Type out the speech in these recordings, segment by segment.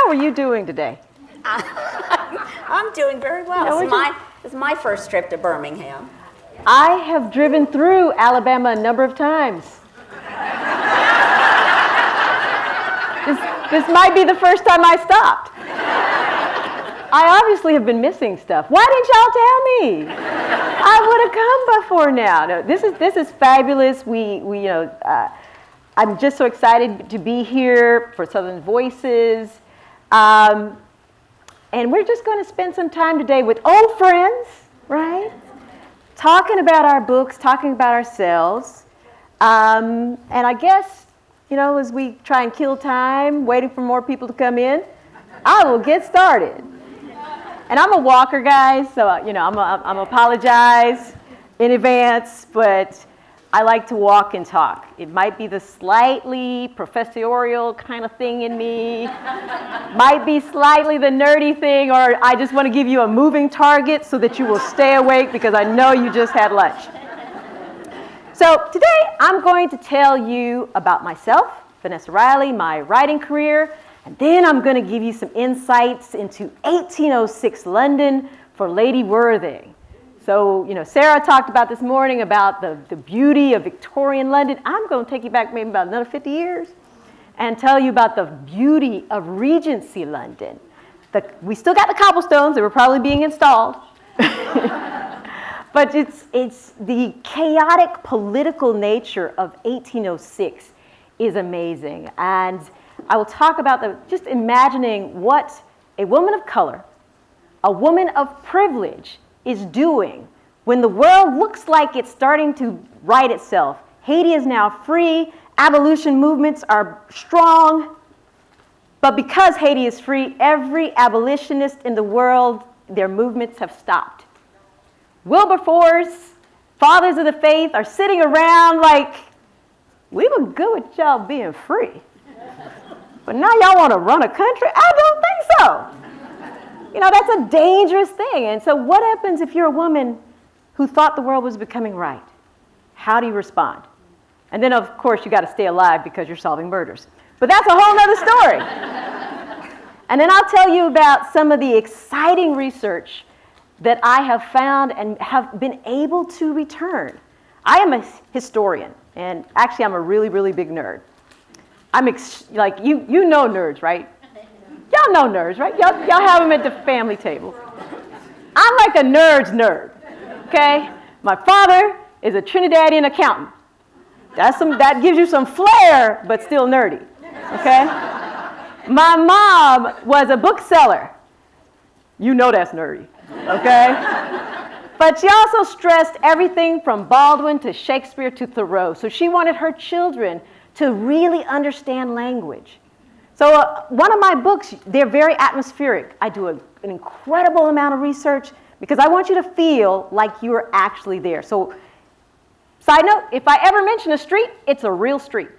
How are you doing today? I'm doing very well. It's my first trip to Birmingham. I have driven through Alabama a number of times. This might be the first time I stopped. I obviously have been missing stuff. Why didn't y'all tell me? I would have come before now. No, this is fabulous. I'm just so excited to be here for Southern Voices. And we're just going to spend some time today with old friends, right? Talking about our books, talking about ourselves. And I guess, as we try and kill time, waiting for more people to come in, I will get started. And I'm a walker, guys, so, I'm apologize in advance, but I like to walk and talk. It might be the slightly professorial kind of thing in me, might be slightly the nerdy thing, or I just want to give you a moving target so that you will stay awake because I know you just had lunch. So today I'm going to tell you about myself, Vanessa Riley, my writing career, and then I'm going to give you some insights into 1806 London for Lady Worthing. So, Sarah talked about this morning about the beauty of Victorian London. I'm going to take you back maybe about another 50 years and tell you about the beauty of Regency London. We still got the cobblestones that were probably being installed. But it's the chaotic political nature of 1806 is amazing. And I will talk about just imagining what a woman of color, a woman of privilege, is doing when the world looks like it's starting to right itself. Haiti is now free, abolition movements are strong, but because Haiti is free, every abolitionist in the world, their movements have stopped. Wilberforce, fathers of the faith are sitting around like, we were good with y'all being free, but now y'all want to run a country? I don't think so. That's a dangerous thing. And so what happens if you're a woman who thought the world was becoming right? How do you respond? And then, of course, you got to stay alive because you're solving murders. But that's a whole other story. And then I'll tell you about some of the exciting research that I have found and have been able to return. I am a historian, and actually I'm a really, really big nerd. I'm you know nerds, right? Y'all know nerds, right? Y'all have them at the family table. I'm like a nerd's nerd, okay? My father is a Trinidadian accountant. That gives you some flair, but still nerdy, okay? My mom was a bookseller. You know that's nerdy, okay? But she also stressed everything from Baldwin to Shakespeare to Thoreau. So she wanted her children to really understand language. So one of my books, they're very atmospheric. I do an incredible amount of research because I want you to feel like you're actually there. So side note, if I ever mention a street, it's a real street.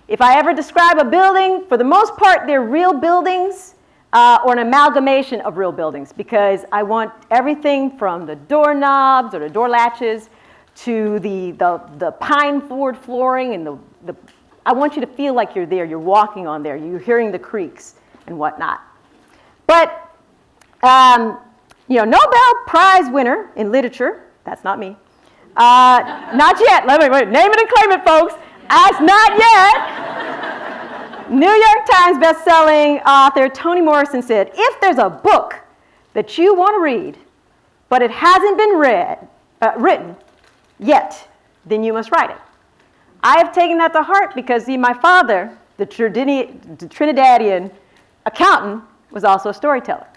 If I ever describe a building, for the most part, they're real buildings or an amalgamation of real buildings because I want everything from the doorknobs or the door latches to the pine board flooring and the I want you to feel like you're there, you're walking on there, you're hearing the creaks and whatnot. But, Nobel Prize winner in literature, that's not me, not yet, wait, name it and claim it, folks, that's not yet. New York Times bestselling author Toni Morrison said, if there's a book that you want to read, but it hasn't been written yet, then you must write it. I have taken that to heart because, my father, the Trinidadian accountant, was also a storyteller.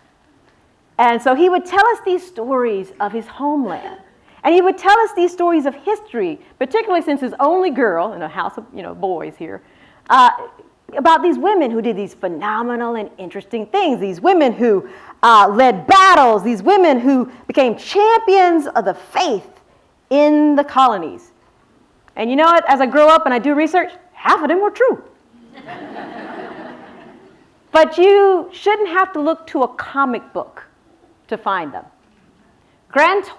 And so he would tell us these stories of his homeland. And he would tell us these stories of history, particularly since his only girl, in a house of boys here, about these women who did these phenomenal and interesting things, these women who led battles, these women who became champions of the faith in the colonies. And you know what? As I grow up and I do research, half of them were true. But you shouldn't have to look to a comic book to find them. Grant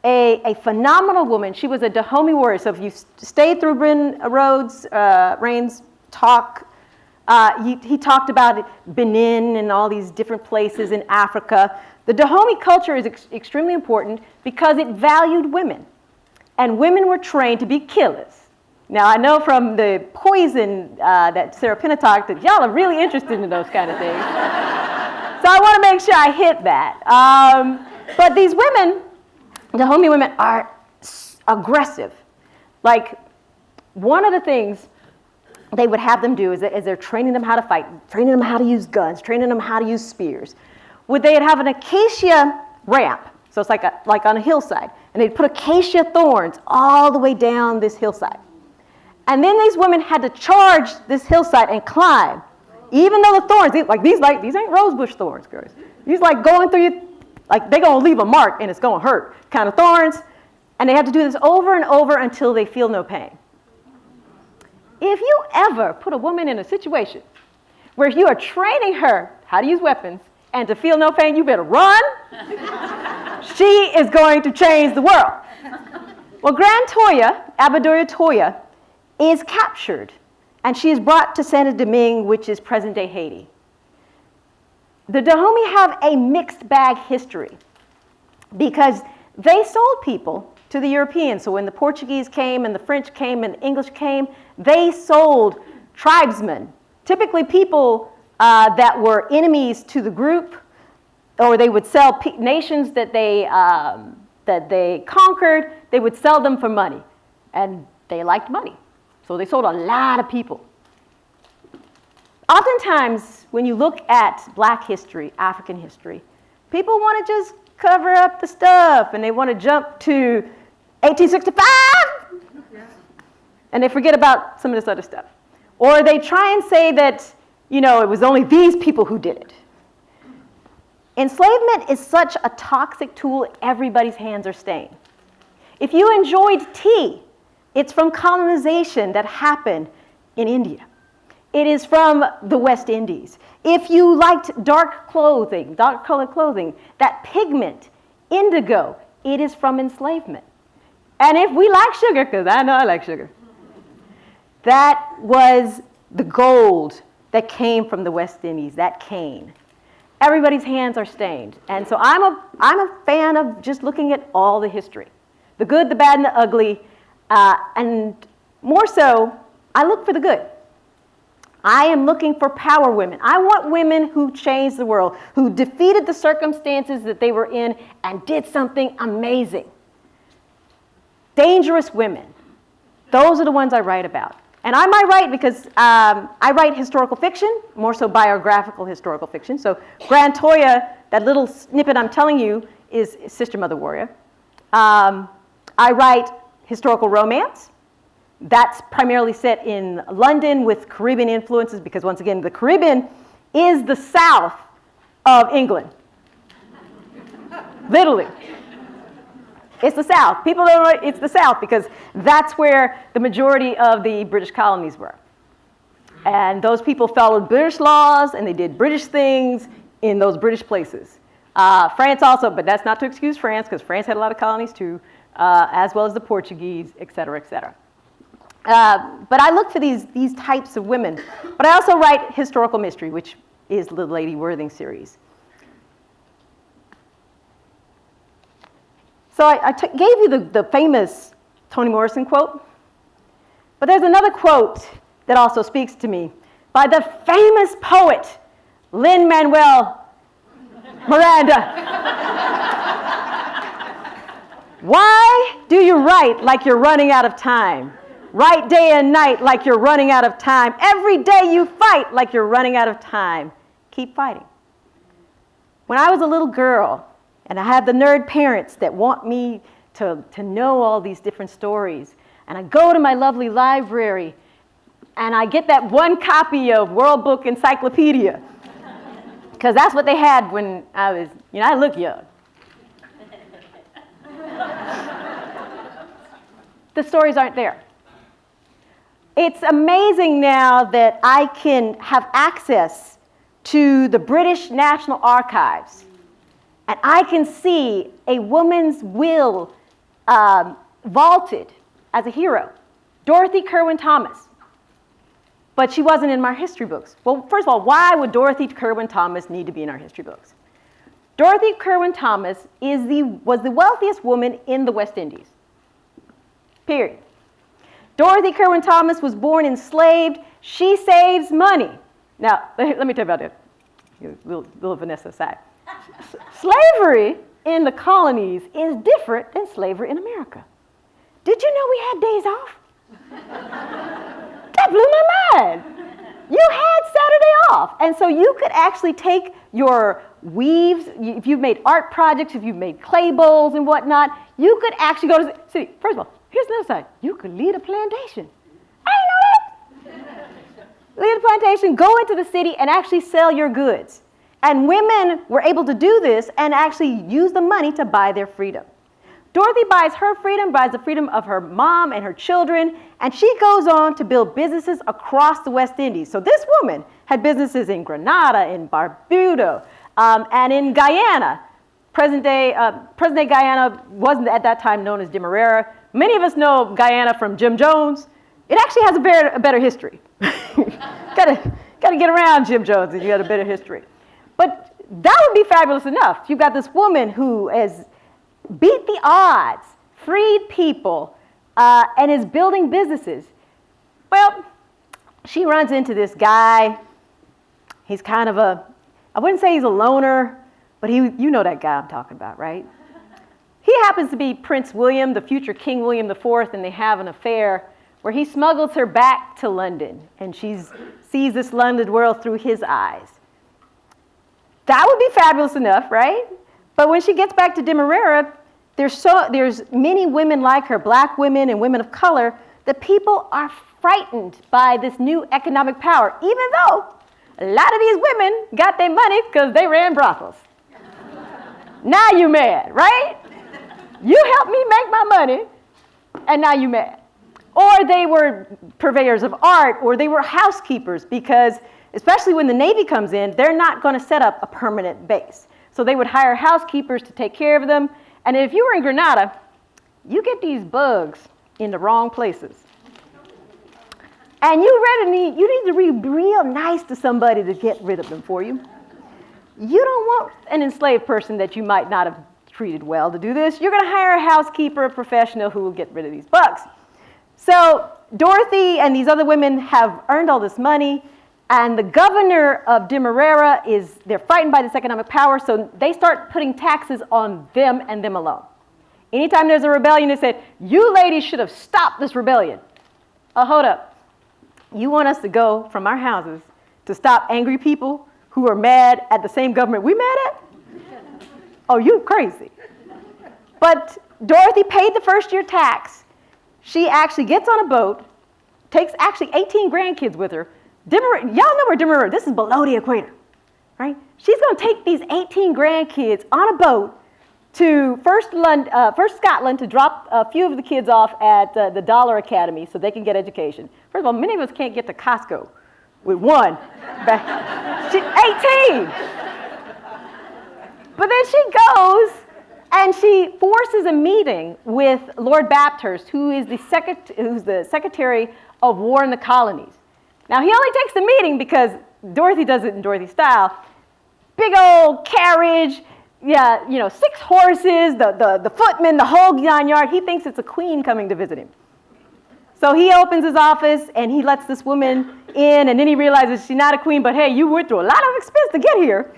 a phenomenal woman. She was a Dahomey warrior. So if you stayed through Bryn Rhodes' Rain's talk, He talked about Benin and all these different places in Africa. The Dahomey culture is extremely important because it valued women. And women were trained to be killers. Now, I know from the poison that Sarah Pinna talked that y'all are really interested in those kind of things. So I want to make sure I hit that. But these women, Dahomey women, are aggressive. Like, one of the things they would have them do is they're training them how to fight, training them how to use guns, training them how to use spears. They'd have an acacia ramp, so it's like on a hillside, and they'd put acacia thorns all the way down this hillside. And then these women had to charge this hillside and climb, even though the thorns, these ain't rosebush thorns, girls. These like going through you, like they're gonna leave a mark and it's gonna hurt kind of thorns. And they have to do this over and over until they feel no pain. If you ever put a woman in a situation where you are training her how to use weapons and to feel no pain, you better run. She is going to change the world. Well, Grand Toya, Abadoya Toya, is captured, and she is brought to Saint Domingue, which is present-day Haiti. The Dahomey have a mixed bag history because they sold people to the Europeans. So when the Portuguese came and the French came and the English came, they sold tribesmen, typically people that were enemies to the group, or they would sell nations that they conquered. They would sell them for money, and they liked money. So they sold a lot of people. Oftentimes, when you look at Black history, African history, people want to just cover up the stuff, and they want to jump to 1865, and they forget about some of this other stuff. Or they try and say that, it was only these people who did it. Enslavement is such a toxic tool, everybody's hands are stained. If you enjoyed tea, it's from colonization that happened in India. It is from the West Indies. If you liked dark colored clothing, that pigment, indigo, it is from enslavement. And if we like sugar, because I know I like sugar, that was the gold that came from the West Indies, that cane. Everybody's hands are stained. And so I'm a fan of just looking at all the history, the good, the bad, and the ugly. And more so, I look for the good. I am looking for power women. I want women who changed the world, who defeated the circumstances that they were in and did something amazing. Dangerous women. Those are the ones I write about. And I might write because I write historical fiction, more so biographical historical fiction. So Grand Toya, that little snippet I'm telling you, is Sister Mother Warrior. I write historical romance. That's primarily set in London with Caribbean influences because, once again, the Caribbean is the south of England. Literally. It's the South. People don't know it's the South because that's where the majority of the British colonies were. And those people followed British laws and they did British things in those British places. France also, but that's not to excuse France because France had a lot of colonies too, as well as the Portuguese, et cetera, et cetera. But I look for these types of women. But I also write historical mystery, which is the Lady Worthing series. So I gave you the famous Toni Morrison quote, but there's another quote that also speaks to me by the famous poet Lin-Manuel Miranda. Why do you write like you're running out of time? Write day and night like you're running out of time. Every day you fight like you're running out of time. Keep fighting. When I was a little girl, and I had the nerd parents that want me to know all these different stories. And I go to my lovely library, and I get that one copy of World Book Encyclopedia. Because that's what they had when I was, I look young. The stories aren't there. It's amazing now that I can have access to the British National Archives. And I can see a woman's will vaulted as a hero. Dorothy Kirwan Thomas. but she wasn't in my history books. Well, first of all, why would Dorothy Kirwan Thomas need to be in our history books? Dorothy Kirwan Thomas was the wealthiest woman in the West Indies. Period. Dorothy Kirwan Thomas was born enslaved. She saves money. Now, let me tell you about that. Little Vanessa aside. Slavery in the colonies is different than slavery in America. Did you know we had days off? That blew my mind. You had Saturday off. And so you could actually take your weaves, if you've made art projects, if you've made clay bowls and whatnot, you could actually go to the city. First of all, here's another side. You could lead a plantation. I didn't know that. Lead a plantation, go into the city and actually sell your goods. And women were able to do this and actually use the money to buy their freedom. Dorothy buys her freedom, buys the freedom of her mom and her children, and she goes on to build businesses across the West Indies. So this woman had businesses in Grenada, in Barbuda, and in Guyana. Present-day Guyana wasn't at that time known as Demerara. Many of us know Guyana from Jim Jones. It actually has a better history. Gotta get around Jim Jones and you got a better history. But that would be fabulous enough. You've got this woman who has beat the odds, freed people, and is building businesses. Well, she runs into this guy. He's kind of I wouldn't say he's a loner, but you know that guy I'm talking about, right? He happens to be Prince William, the future King William IV, and they have an affair where he smuggles her back to London, and she sees this London world through his eyes. That would be fabulous enough, right? But when she gets back to Demerara, there's many women like her, black women and women of color, that people are frightened by this new economic power, even though a lot of these women got their money because they ran brothels. Now you mad, right? You helped me make my money, and now you mad. Or they were purveyors of art, or they were housekeepers, because especially when the Navy comes in, they're not going to set up a permanent base. So they would hire housekeepers to take care of them. And if you were in Grenada, you get these bugs in the wrong places. And you need to be real nice to somebody to get rid of them for you. You don't want an enslaved person that you might not have treated well to do this. You're going to hire a housekeeper, a professional who will get rid of these bugs. So Dorothy and these other women have earned all this money, and the governor of Demerara they're frightened by this economic power, so they start putting taxes on them and them alone. Anytime there's a rebellion, they say, you ladies should have stopped this rebellion. Oh, hold up. You want us to go from our houses to stop angry people who are mad at the same government we mad at? Oh, you crazy. But Dorothy paid the first year tax. She actually gets on a boat, takes actually 18 grandkids with her. Y'all know where Demerara, this is below the equator, right? She's going to take these 18 grandkids on a boat to first Scotland to drop a few of the kids off at the Dollar Academy so they can get education. First of all, many of us can't get to Costco with one. She's 18. But then she goes and she forces a meeting with Lord Bathurst, who's the Secretary of War in the Colonies. Now, he only takes the meeting because Dorothy does it in Dorothy style. Big old carriage, 6 horses, the footmen, the whole 9 yard. He thinks it's a queen coming to visit him. So he opens his office and he lets this woman in, and then he realizes she's not a queen, but hey, you went through a lot of expense to get here.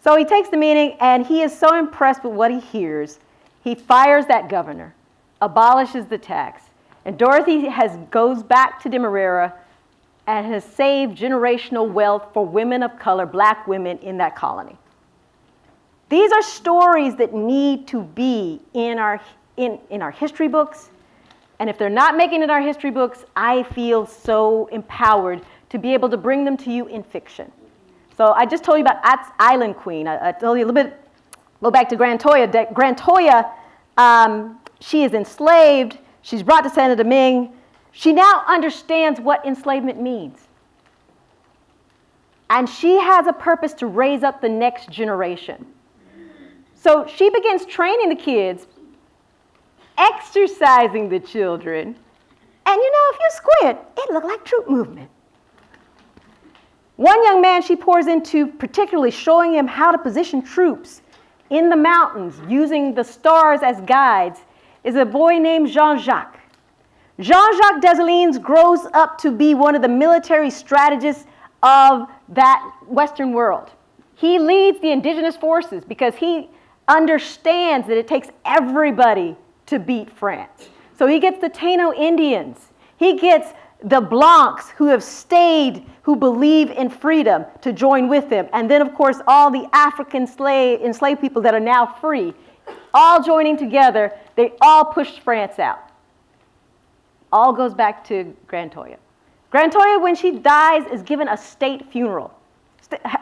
So he takes the meeting, and he is so impressed with what he hears, he fires that governor, abolishes the tax, and Dorothy goes back to Demerara and has saved generational wealth for women of color, black women in that colony. These are stories that need to be in our history books, and if they're not making it in our history books, I feel so empowered to be able to bring them to you in fiction. So I just told you about At's Island Queen. I told you a little bit, go back to Grand Toya. Grand Toya, she is enslaved. She's brought to Saint Domingue. She now understands what enslavement means. And she has a purpose to raise up the next generation. So she begins training the kids, exercising the children. And if you squint, it looked like troop movement. One young man she pours into, particularly showing him how to position troops in the mountains using the stars as guides, is a boy named Jean-Jacques. Jean-Jacques Dessalines grows up to be one of the military strategists of that Western world. He leads the indigenous forces because he understands that it takes everybody to beat France. So he gets the Taino Indians. He gets the Blancs who have stayed, who believe in freedom, to join with him. And then, of course, all the African enslaved people that are now free, all joining together, they all pushed France out. All goes back to Grantoya. Grantoya, when she dies, is given a state funeral.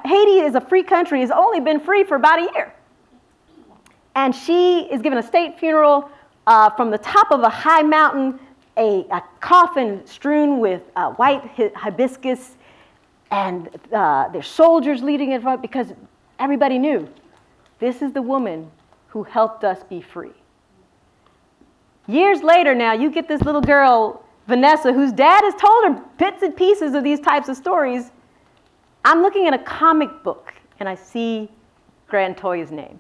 Haiti is a free country, has only been free for about a year. And she is given a state funeral from the top of a high mountain, a coffin strewn with white hibiscus, and there's soldiers leading in front because everybody knew this is the woman who helped us be free. Years later now, you get this little girl, Vanessa, whose dad has told her bits and pieces of these types of stories. I'm looking at a comic book, and I see Grantoya's name.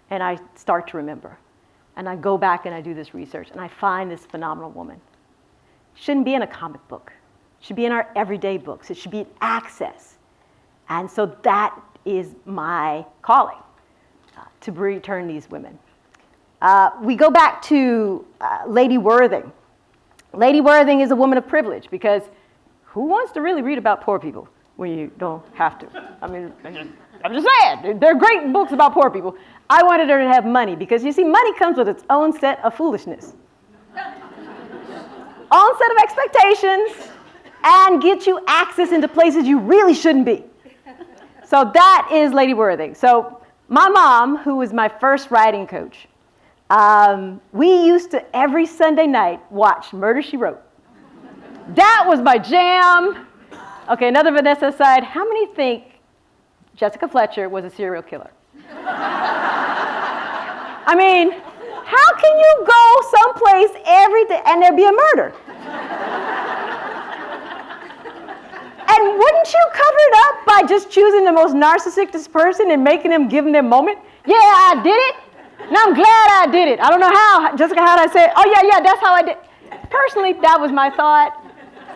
And I start to remember. And I go back and I do this research, and I find this phenomenal woman. Shouldn't be in a comic book. Should be in our everyday books. It should be access. And so that is my calling, to return these women. We go back to Lady Worthing. Lady Worthing is a woman of privilege because who wants to really read about poor people when you don't have to? I mean, I'm just saying, they're great books about poor people. I wanted her to have money because, you see, money comes with its own set of foolishness. Own set of expectations, and get you access into places you really shouldn't be. So that is Lady Worthing. So my mom, who was my first writing coach, we used to every Sunday night watch Murder, She Wrote. That was my jam. Okay, another Vanessa aside, how many think Jessica Fletcher was a serial killer? I mean, how can you go someplace every day and there be a murder? And wouldn't you cover it up by just choosing the most narcissistic person and making them give them their moment? Yeah, I did it. And I'm glad I did it. I don't know how. Jessica, how did I say it? Oh, yeah, that's how I did. Personally, that was my thought.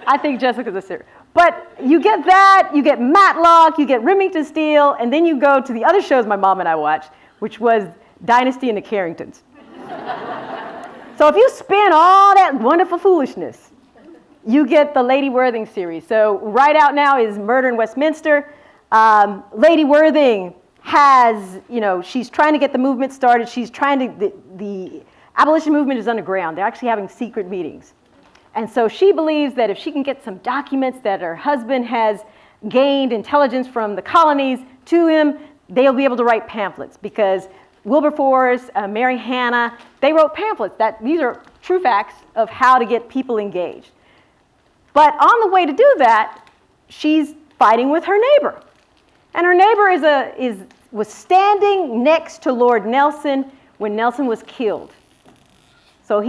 I think Jessica's a serial. But you get that, you get Matlock, you get Remington Steele, and then you go to the other shows my mom and I watched, which was Dynasty and the Carringtons. So if you spin all that wonderful foolishness, you get the Lady Worthing series. So right out now is Murder in Westminster. Lady Worthing has, she's trying to get the movement started. She's trying to, the abolition movement is underground. They're actually having secret meetings. And so she believes that if she can get some documents that her husband has gained intelligence from the colonies to him, they'll be able to write pamphlets because Wilberforce, Mary Hannah, they wrote pamphlets. These are true facts of how to get people engaged. But on the way to do that, she's fighting with her neighbor. And her neighbor was standing next to Lord Nelson when Nelson was killed. So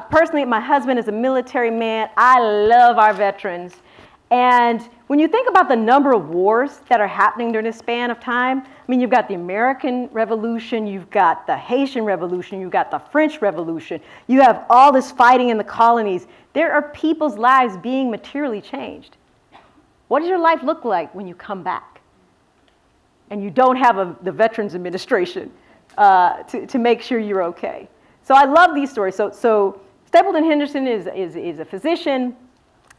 personally, my husband is a military man. I love our veterans. And when you think about the number of wars that are happening during this span of time, I mean, you've got the American Revolution, you've got the Haitian Revolution, you've got the French Revolution, you have all this fighting in the colonies. There are people's lives being materially changed. What does your life look like when you come back? And you don't have the Veterans Administration to make sure you're okay. So I love these stories. So Stapleton Henderson is a physician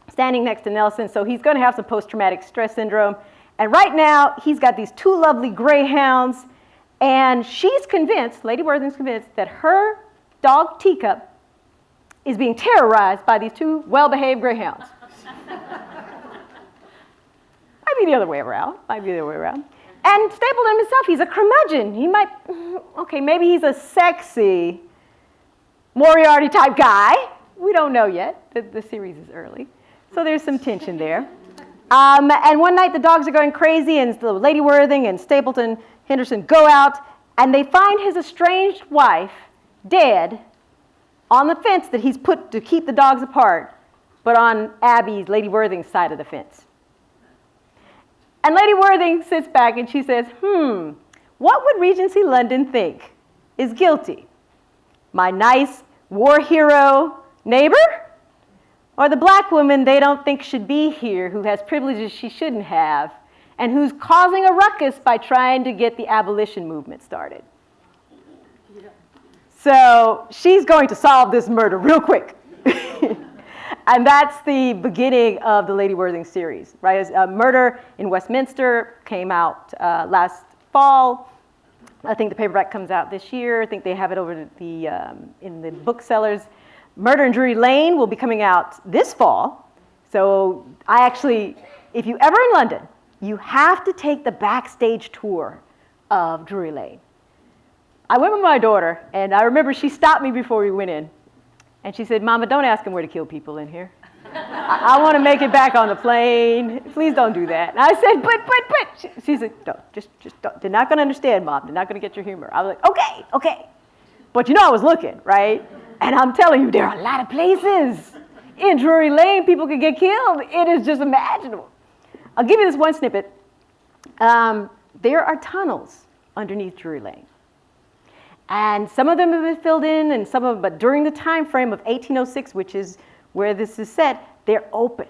standing next to Nelson, so he's going to have some post-traumatic stress syndrome. And right now, he's got these two lovely greyhounds, and she's convinced, Lady Worthing's convinced, that her dog Teacup is being terrorized by these two well-behaved greyhounds. Might be the other way around. And Stapleton himself, he's a curmudgeon. Maybe he's a sexy Moriarty type guy. We don't know yet. The series is early. So there's some tension there. And one night the dogs are going crazy and Lady Worthing and Stapleton Henderson go out and they find his estranged wife dead on the fence that he's put to keep the dogs apart, but on Abby's, Lady Worthing's side of the fence. And Lady Worthing sits back and she says, what would Regency London think is guilty? My nice war hero neighbor? Or the black woman they don't think should be here, who has privileges she shouldn't have, and who's causing a ruckus by trying to get the abolition movement started? Yeah. So she's going to solve this murder real quick. And that's the beginning of the Lady Worthing series, right? Murder in Westminster came out last fall. I think the paperback comes out this year. I think they have it over in the booksellers. Murder in Drury Lane will be coming out this fall. So if you're ever in London, you have to take the backstage tour of Drury Lane. I went with my daughter, and I remember she stopped me before we went in. And she said, Mama, don't ask them where to kill people in here. I want to make it back on the plane. Please don't do that. And I said, but. She said, no, just don't. They're not going to understand, Mom. They're not going to get your humor. I was like, okay. But I was looking, right? And I'm telling you, there are a lot of places in Drury Lane people could get killed. It is just imaginable. I'll give you this one snippet. There are tunnels underneath Drury Lane. And some of them have been filled in, and some of them, but during the time frame of 1806, which is where this is set, they're open.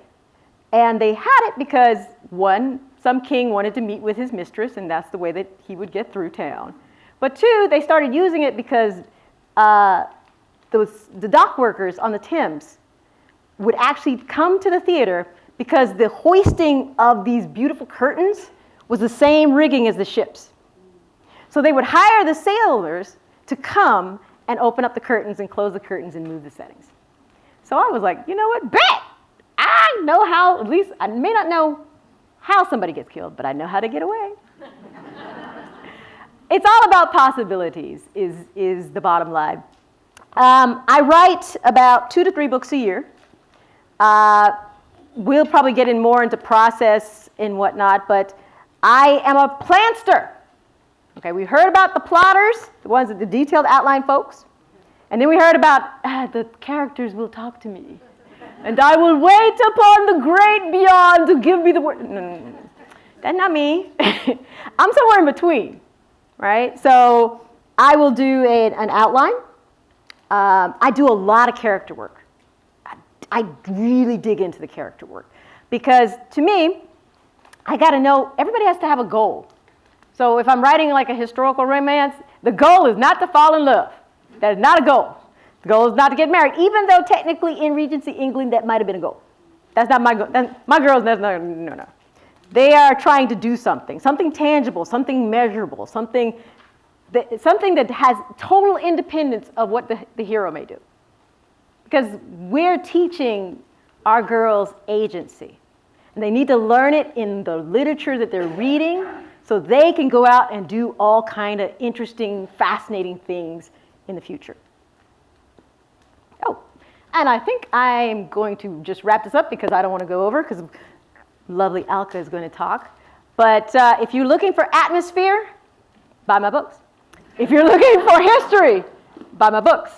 And they had it because, one, some king wanted to meet with his mistress, and that's the way that he would get through town. But two, they started using it because the dock workers on the Thames would actually come to the theater because the hoisting of these beautiful curtains was the same rigging as the ships. So they would hire the sailors to come and open up the curtains and close the curtains and move the settings. So I was like, you know what, bet! I know how, at least I may not know how somebody gets killed, but I know how to get away. It's all about possibilities is the bottom line. I write about 2 to 3 books a year. We'll probably get in more into process and whatnot, but I am a planster. Okay, we heard about the plotters, the ones that the detailed outline folks, and then we heard about the characters will talk to me, and I will wait upon the great beyond to give me the word. No. That's not me. I'm somewhere in between, right? So I will do an outline. I do a lot of character work. I really dig into the character work because to me, I got to know everybody has to have a goal. So if I'm writing like a historical romance, the goal is not to fall in love. That is not a goal. The goal is not to get married, even though technically in Regency England that might have been a goal. That's not my goal. My girls, no. They are trying to do something tangible, something measurable, something that has total independence of what the hero may do. Because we're teaching our girls agency. And they need to learn it in the literature that they're reading so they can go out and do all kind of interesting, fascinating things in the future. Oh, and I think I'm going to just wrap this up because I don't want to go over because lovely Alka is going to talk. But if you're looking for atmosphere, buy my books. If you're looking for history, buy my books.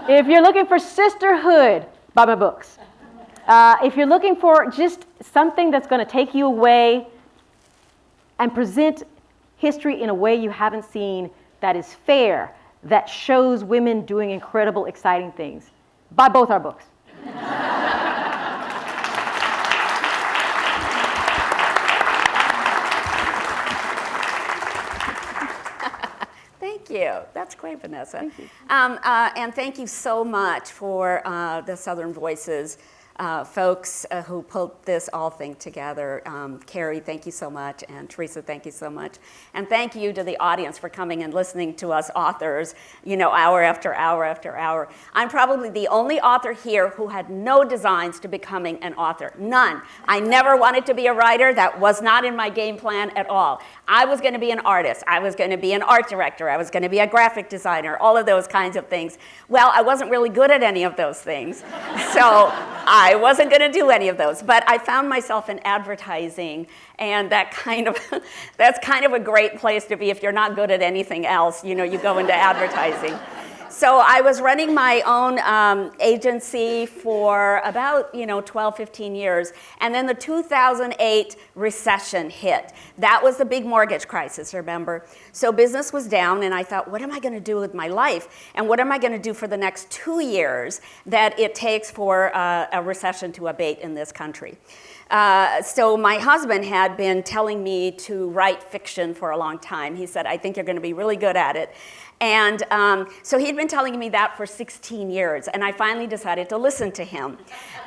If you're looking for sisterhood, buy my books. If you're looking for just something that's going to take you away and present history in a way you haven't seen, that is fair, that shows women doing incredible, exciting things, buy both our books. Thank you. That's great, Vanessa. Thank you. And thank you so much for the Southern Voices folks who pulled this all thing together. Carrie, thank you so much, and Teresa, thank you so much. And thank you to the audience for coming and listening to us authors, hour after hour after hour. I'm probably the only author here who had no designs to becoming an author. None. I never wanted to be a writer. That was not in my game plan at all. I was going to be an artist. I was going to be an art director. I was going to be a graphic designer, all of those kinds of things. Well, I wasn't really good at any of those things. So I wasn't going to do any of those, but I found myself in advertising, and that's kind of a great place to be if you're not good at anything else. You go into advertising. So I was running my own agency for about 12, 15 years, and then the 2008 recession hit. That was the big mortgage crisis, remember? So business was down, and I thought, what am I going to do with my life? And what am I going to do for the next 2 years that it takes for a recession to abate in this country? So my husband had been telling me to write fiction for a long time. He said, I think you're going to be really good at it. And so he'd been telling me that for 16 years, and I finally decided to listen to him.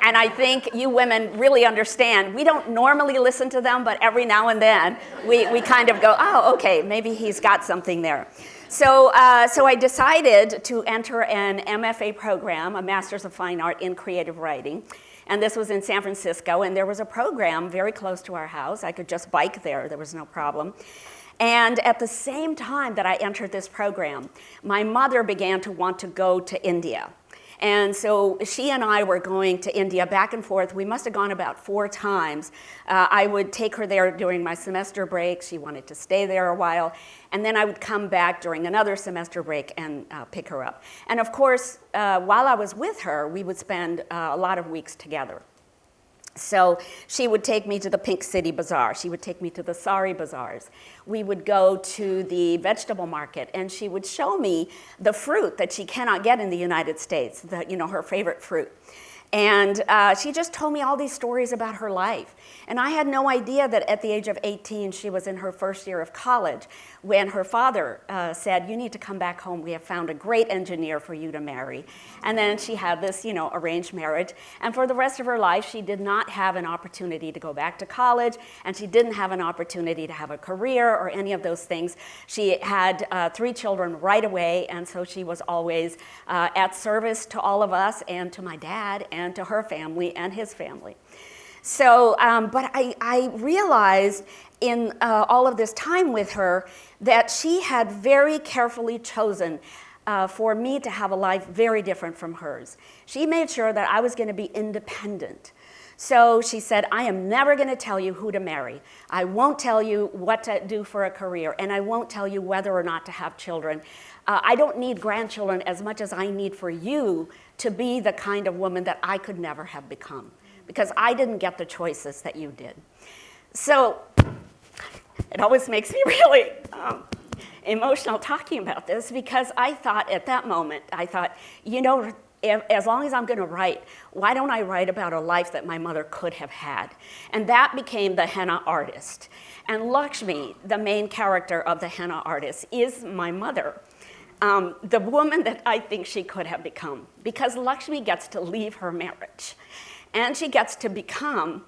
And I think you women really understand, we don't normally listen to them, but every now and then we kind of go, oh, okay, maybe he's got something there. So I decided to enter an MFA program, a Master's of Fine Art in Creative Writing. And this was in San Francisco, and there was a program very close to our house. I could just bike there was no problem. And at the same time that I entered this program, my mother began to want to go to India. And so she and I were going to India back and forth. We must have gone about 4 times. I would take her there during my semester break. She wanted to stay there a while. And then I would come back during another semester break and pick her up. And of course, while I was with her, we would spend a lot of weeks together. So she would take me to the Pink City Bazaar. She would take me to the Sari Bazaars. We would go to the vegetable market, and she would show me the fruit that she cannot get in the United States, her favorite fruit. And she just told me all these stories about her life. And I had no idea that at the age of 18, she was in her first year of college when her father said, you need to come back home. We have found a great engineer for you to marry. And then she had this, arranged marriage. And for the rest of her life, she did not have an opportunity to go back to college, and she didn't have an opportunity to have a career or any of those things. She had 3 children right away, and so she was always at service to all of us and to my dad and to her family and his family. So, but I realized in all of this time with her that she had very carefully chosen for me to have a life very different from hers. She made sure that I was going to be independent. So she said, I am never going to tell you who to marry. I won't tell you what to do for a career, and I won't tell you whether or not to have children. I don't need grandchildren as much as I need for you to be the kind of woman that I could never have become, because I didn't get the choices that you did. So it always makes me really emotional talking about this, because I thought at that moment, as long as I'm going to write, why don't I write about a life that my mother could have had? And that became The Henna Artist. And Lakshmi, the main character of The Henna Artist, is my mother, the woman that I think she could have become, because Lakshmi gets to leave her marriage. And she gets to become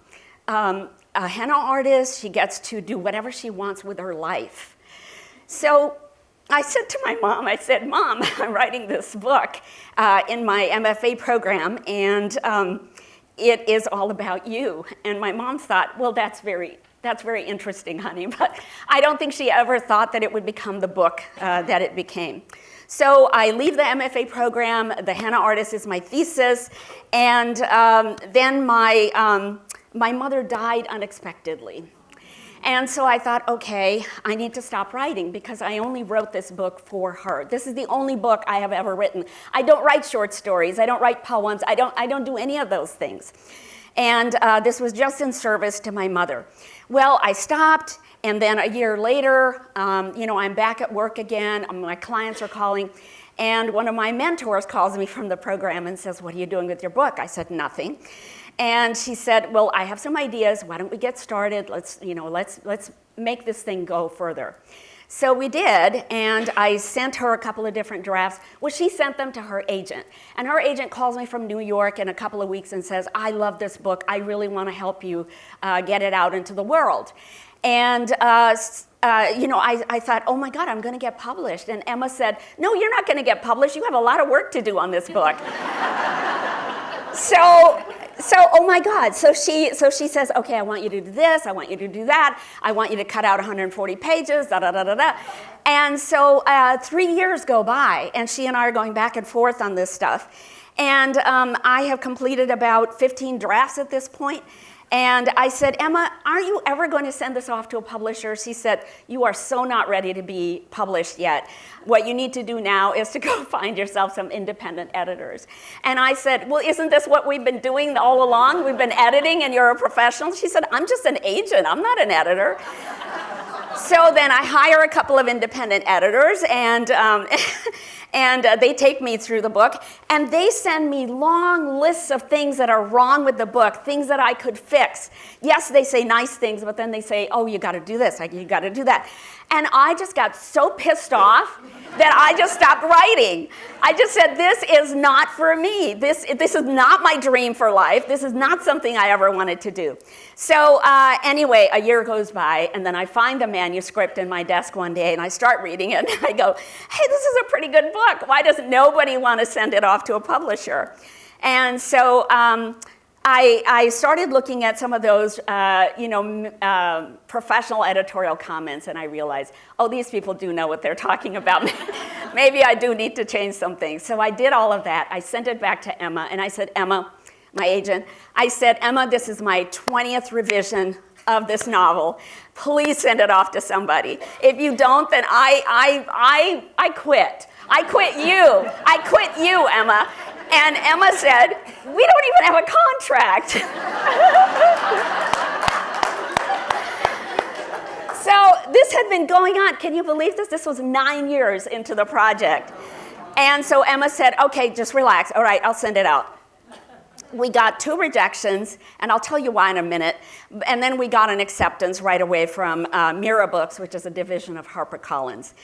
a henna artist. She gets to do whatever she wants with her life. So I said to my mom, Mom, I'm writing this book in my MFA program, and it is all about you. And my mom thought, well, that's very interesting, honey, but I don't think she ever thought that it would become the book that it became. So I leave the MFA program. The Henna Artist is my thesis, and then my mother died unexpectedly. And so I thought, okay, I need to stop writing, because I only wrote this book for her. This is the only book I have ever written. I don't write short stories. I don't write poems. I don't do any of those things. And this was just in service to my mother. Well, I stopped, and then a year later, I'm back at work again. My clients are calling, and one of my mentors calls me from the program and says, what are you doing with your book? I said, nothing. And she said, well, I have some ideas. Why don't we get started? Let's make this thing go further. So we did, and I sent her a couple of different drafts. Well, she sent them to her agent. And her agent calls me from New York in a couple of weeks and says, I love this book. I really want to help you get it out into the world. And I thought, oh my God, I'm going to get published. And Emma said, no, you're not going to get published. You have a lot of work to do on this book. So, oh my God, so she says, okay, I want you to do this, I want you to do that, I want you to cut out 140 pages, da-da-da-da-da. And so 3 years go by, and she and I are going back and forth on this stuff. And I have completed about 15 drafts at this point. And I said, Emma, aren't you ever going to send this off to a publisher? She said, you are so not ready to be published yet. What you need to do now is to go find yourself some independent editors. And I said, well, isn't this what we've been doing all along? We've been editing and you're a professional. She said, I'm just an agent. I'm not an editor. So then I hire a couple of independent editors, and they take me through the book, and they send me long lists of things that are wrong with the book, things that I could fix. Yes, they say nice things, but then they say, oh, you got to do this, you got to do that. And I just got so pissed off that I just stopped writing. I just said, this is not for me. This is not my dream for life. This is not something I ever wanted to do. So anyway, a year goes by, and then I find the manuscript in my desk one day, and I start reading it, and I go, hey, this is a pretty good book. Why doesn't nobody want to send it off to a publisher? And so I started looking at some of those, professional editorial comments, and I realized, oh, these people do know what they're talking about. Maybe I do need to change some things. So I did all of that. I sent it back to Emma, and I said, Emma, my agent, I said, Emma, this is my 20th revision of this novel. Please send it off to somebody. If you don't, then I quit. I quit you. I quit you, Emma. And Emma said, we don't even have a contract. So this had been going on. Can you believe this? This was 9 years into the project. And so Emma said, okay, just relax. All right, I'll send it out. We got 2 rejections, and I'll tell you why in a minute. And then we got an acceptance right away from Mira Books, which is a division of HarperCollins.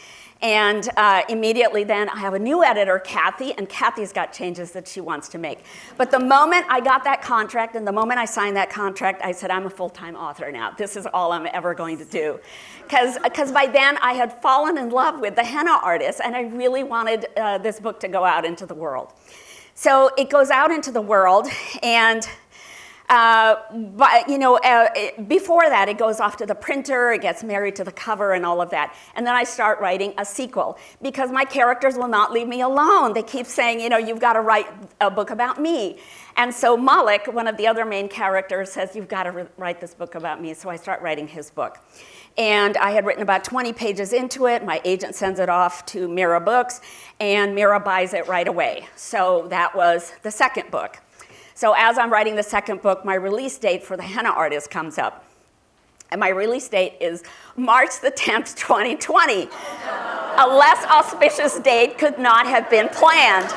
And immediately then, I have a new editor, Kathy, and Kathy's got changes that she wants to make. But the moment I got that contract, and the moment I signed that contract, I said, I'm a full-time author now. This is all I'm ever going to do. Because by then, I had fallen in love with the henna artist, and I really wanted this book to go out into the world. So it goes out into the world, and before that, it goes off to the printer, it gets married to the cover and all of that. And then I start writing a sequel because my characters will not leave me alone. They keep saying, you've got to write a book about me. And so Malik, one of the other main characters, says, you've got to write this book about me. So I start writing his book. And I had written about 20 pages into it. My agent sends it off to Mira Books, and Mira buys it right away. So that was the second book. So as I'm writing the second book, my release date for the henna artist comes up. And my release date is March the 10th, 2020. A less auspicious date could not have been planned.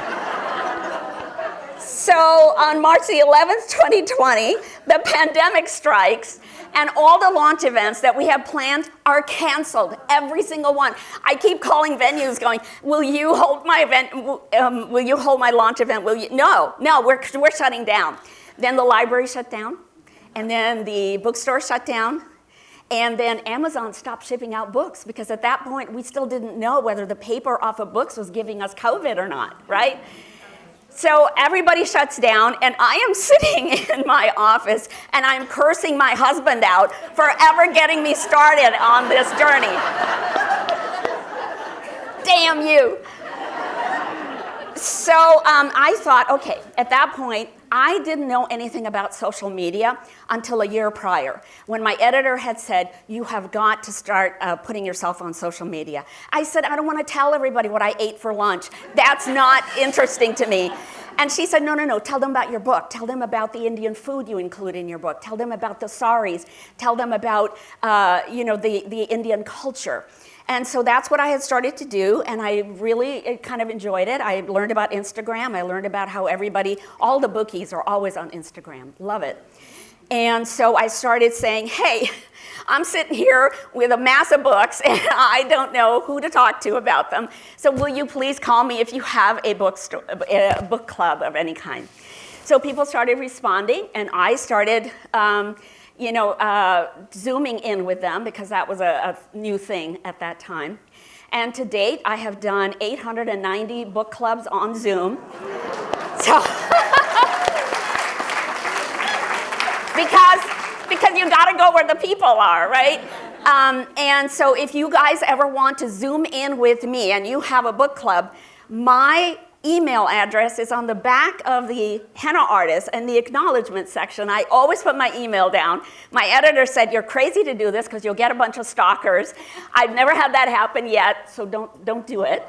So on March the 11th, 2020, the pandemic strikes, and all the launch events that we have planned are canceled, every single one. I keep calling venues going, will you hold my event? Will you hold my launch event? Will you? No, we're shutting down. Then the library shut down, and then the bookstore shut down, and then Amazon stopped shipping out books because at that point we still didn't know whether the paper off of books was giving us COVID or not, right? So everybody shuts down, and I am sitting in my office, and I'm cursing my husband out for ever getting me started on this journey. Damn you. So I thought, okay, at that point, I didn't know anything about social media until a year prior, when my editor had said, you have got to start putting yourself on social media. I said, I don't want to tell everybody what I ate for lunch. That's not interesting to me. And she said, no, tell them about your book. Tell them about the Indian food you include in your book. Tell them about the saris. Tell them about, the Indian culture. And so that's what I had started to do, and I really kind of enjoyed it. I learned about Instagram. I learned about how all the bookies are always on Instagram. Love it. And so I started saying, hey, I'm sitting here with a mass of books, and I don't know who to talk to about them. So will you please call me if you have a book club of any kind? So people started responding, and I started Zooming in with them because that was a new thing at that time. And to date, I have done 890 book clubs on Zoom. So, because you gotta go where the people are, right? And so if you guys ever want to Zoom in with me and you have a book club, my email address is on the back of the henna artist in the acknowledgement section. I always put my email down. My editor said, you're crazy to do this because you'll get a bunch of stalkers. I've never had that happen yet, so don't do it.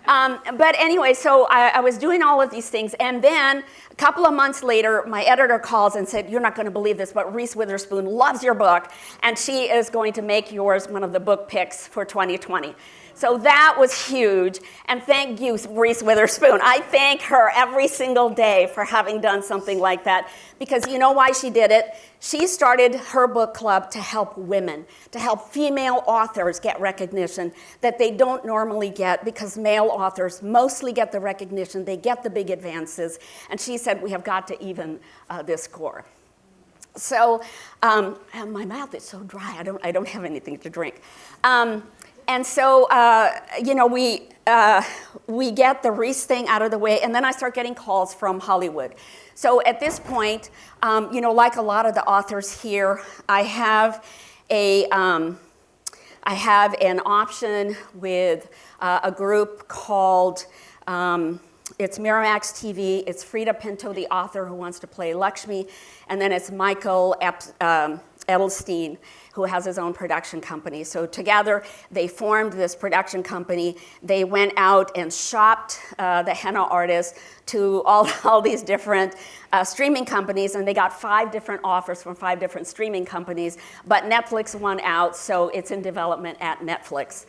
But anyway, so I was doing all of these things, and then a couple of months later, my editor calls and said, you're not going to believe this, but Reese Witherspoon loves your book, and she is going to make yours one of the book picks for 2020. So that was huge, and thank you, Reese Witherspoon. I thank her every single day for having done something like that, because you know why she did it? She started her book club to help women, to help female authors get recognition that they don't normally get, because male authors mostly get the recognition, they get the big advances, and she said, we have got to even this score. So, my mouth is so dry, I don't have anything to drink. And so, we get the Reese thing out of the way, and then I start getting calls from Hollywood. So at this point, like a lot of the authors here, I have an option with a group called, it's Miramax TV, it's Frida Pinto, the author who wants to play Lakshmi, and then it's Michael Edelstein, who has his own production company. So together, they formed this production company. They went out and shopped the henna artists to all these different streaming companies, and they got 5 different offers from 5 different streaming companies, but Netflix won out, so it's in development at Netflix.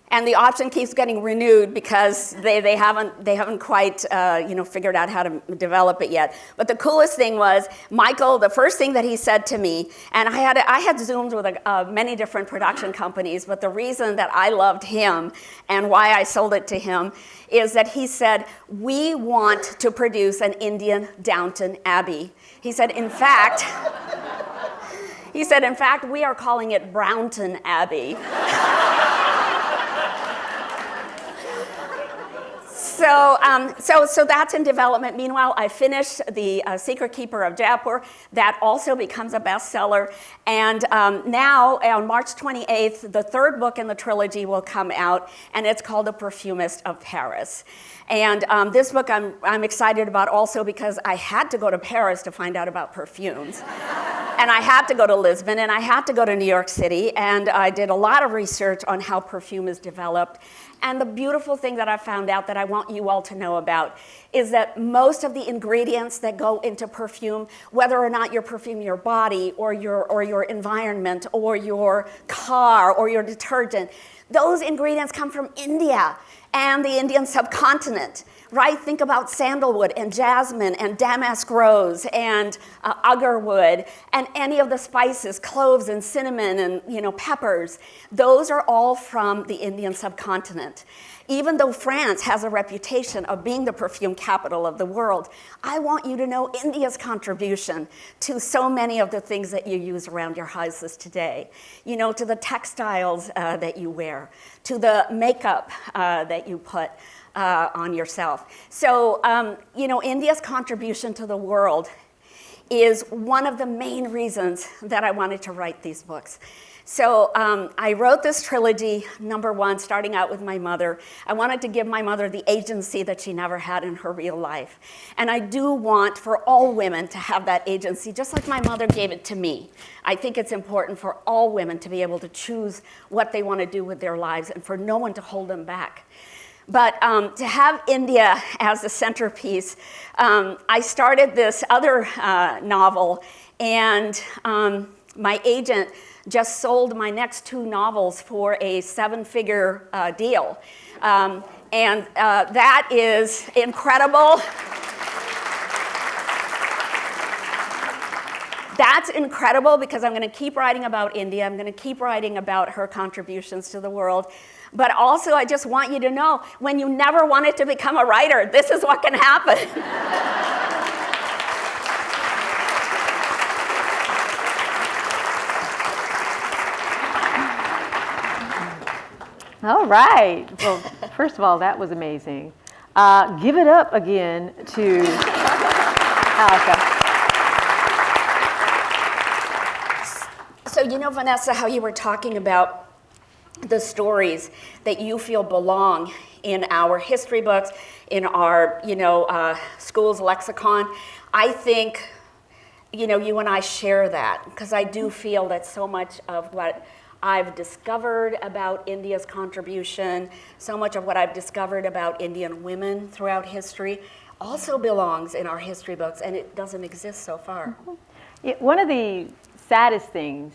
And the option keeps getting renewed because they haven't quite figured out how to develop it yet. But the coolest thing was Michael. The first thing that he said to me, and I had Zooms with many different production companies, but the reason that I loved him and why I sold it to him is that he said, we want to produce an Indian Downton Abbey. He said, in fact, we are calling it Brownton Abbey. So that's in development. Meanwhile, I finished The Secret Keeper of Jaipur. That also becomes a bestseller. And now, on March 28th, the 3rd book in the trilogy will come out, and it's called The Perfumist of Paris. And this book I'm excited about also because I had to go to Paris to find out about perfumes. And I had to go to Lisbon, and I had to go to New York City, and I did a lot of research on how perfume is developed. And the beautiful thing that I found out that I want you all to know about is that most of the ingredients that go into perfume, whether or not you're perfuming your body or your environment or your car or your detergent, those ingredients come from India and the Indian subcontinent, right? Think about sandalwood and jasmine and damask rose and agarwood and any of the spices, cloves and cinnamon and peppers. Those are all from the Indian subcontinent. Even though France has a reputation of being the perfume capital of the world, I want you to know India's contribution to so many of the things that you use around your houses today. To the textiles that you wear, to the makeup that you put on yourself. So, India's contribution to the world is one of the main reasons that I wanted to write these books. So I wrote this trilogy, number 1, starting out with my mother. I wanted to give my mother the agency that she never had in her real life. And I do want for all women to have that agency, just like my mother gave it to me. I think it's important for all women to be able to choose what they want to do with their lives and for no one to hold them back. But to have India as the centerpiece, I started this other novel, and my agent just sold my next 2 novels for a 7-figure deal. And that is incredible. That's incredible because I'm going to keep writing about India. I'm going to keep writing about her contributions to the world. But also, I just want you to know, when you never wanted to become a writer, this is what can happen. All right. Well, first of all, that was amazing. Give it up again to Alka. So Vanessa, how you were talking about the stories that you feel belong in our history books, in our, school's lexicon. I think, you and I share that, because I do feel that so much of what I've discovered about India's contribution, so much of what I've discovered about Indian women throughout history also belongs in our history books, and it doesn't exist so far. One of the saddest things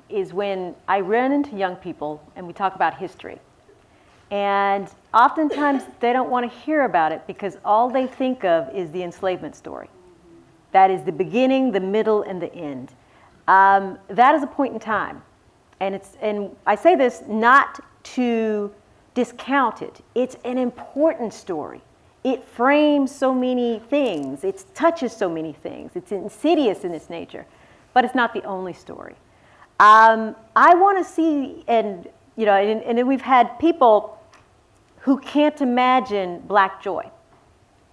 is when I run into young people and we talk about history. And oftentimes they don't want to hear about it because all they think of is the enslavement story. That is the beginning, the middle, and the end. That is a point in time. And I say this not to discount it. It's an important story. It frames so many things. It touches so many things. It's insidious in its nature, but it's not the only story. I want to see, and then we've had people who can't imagine Black joy.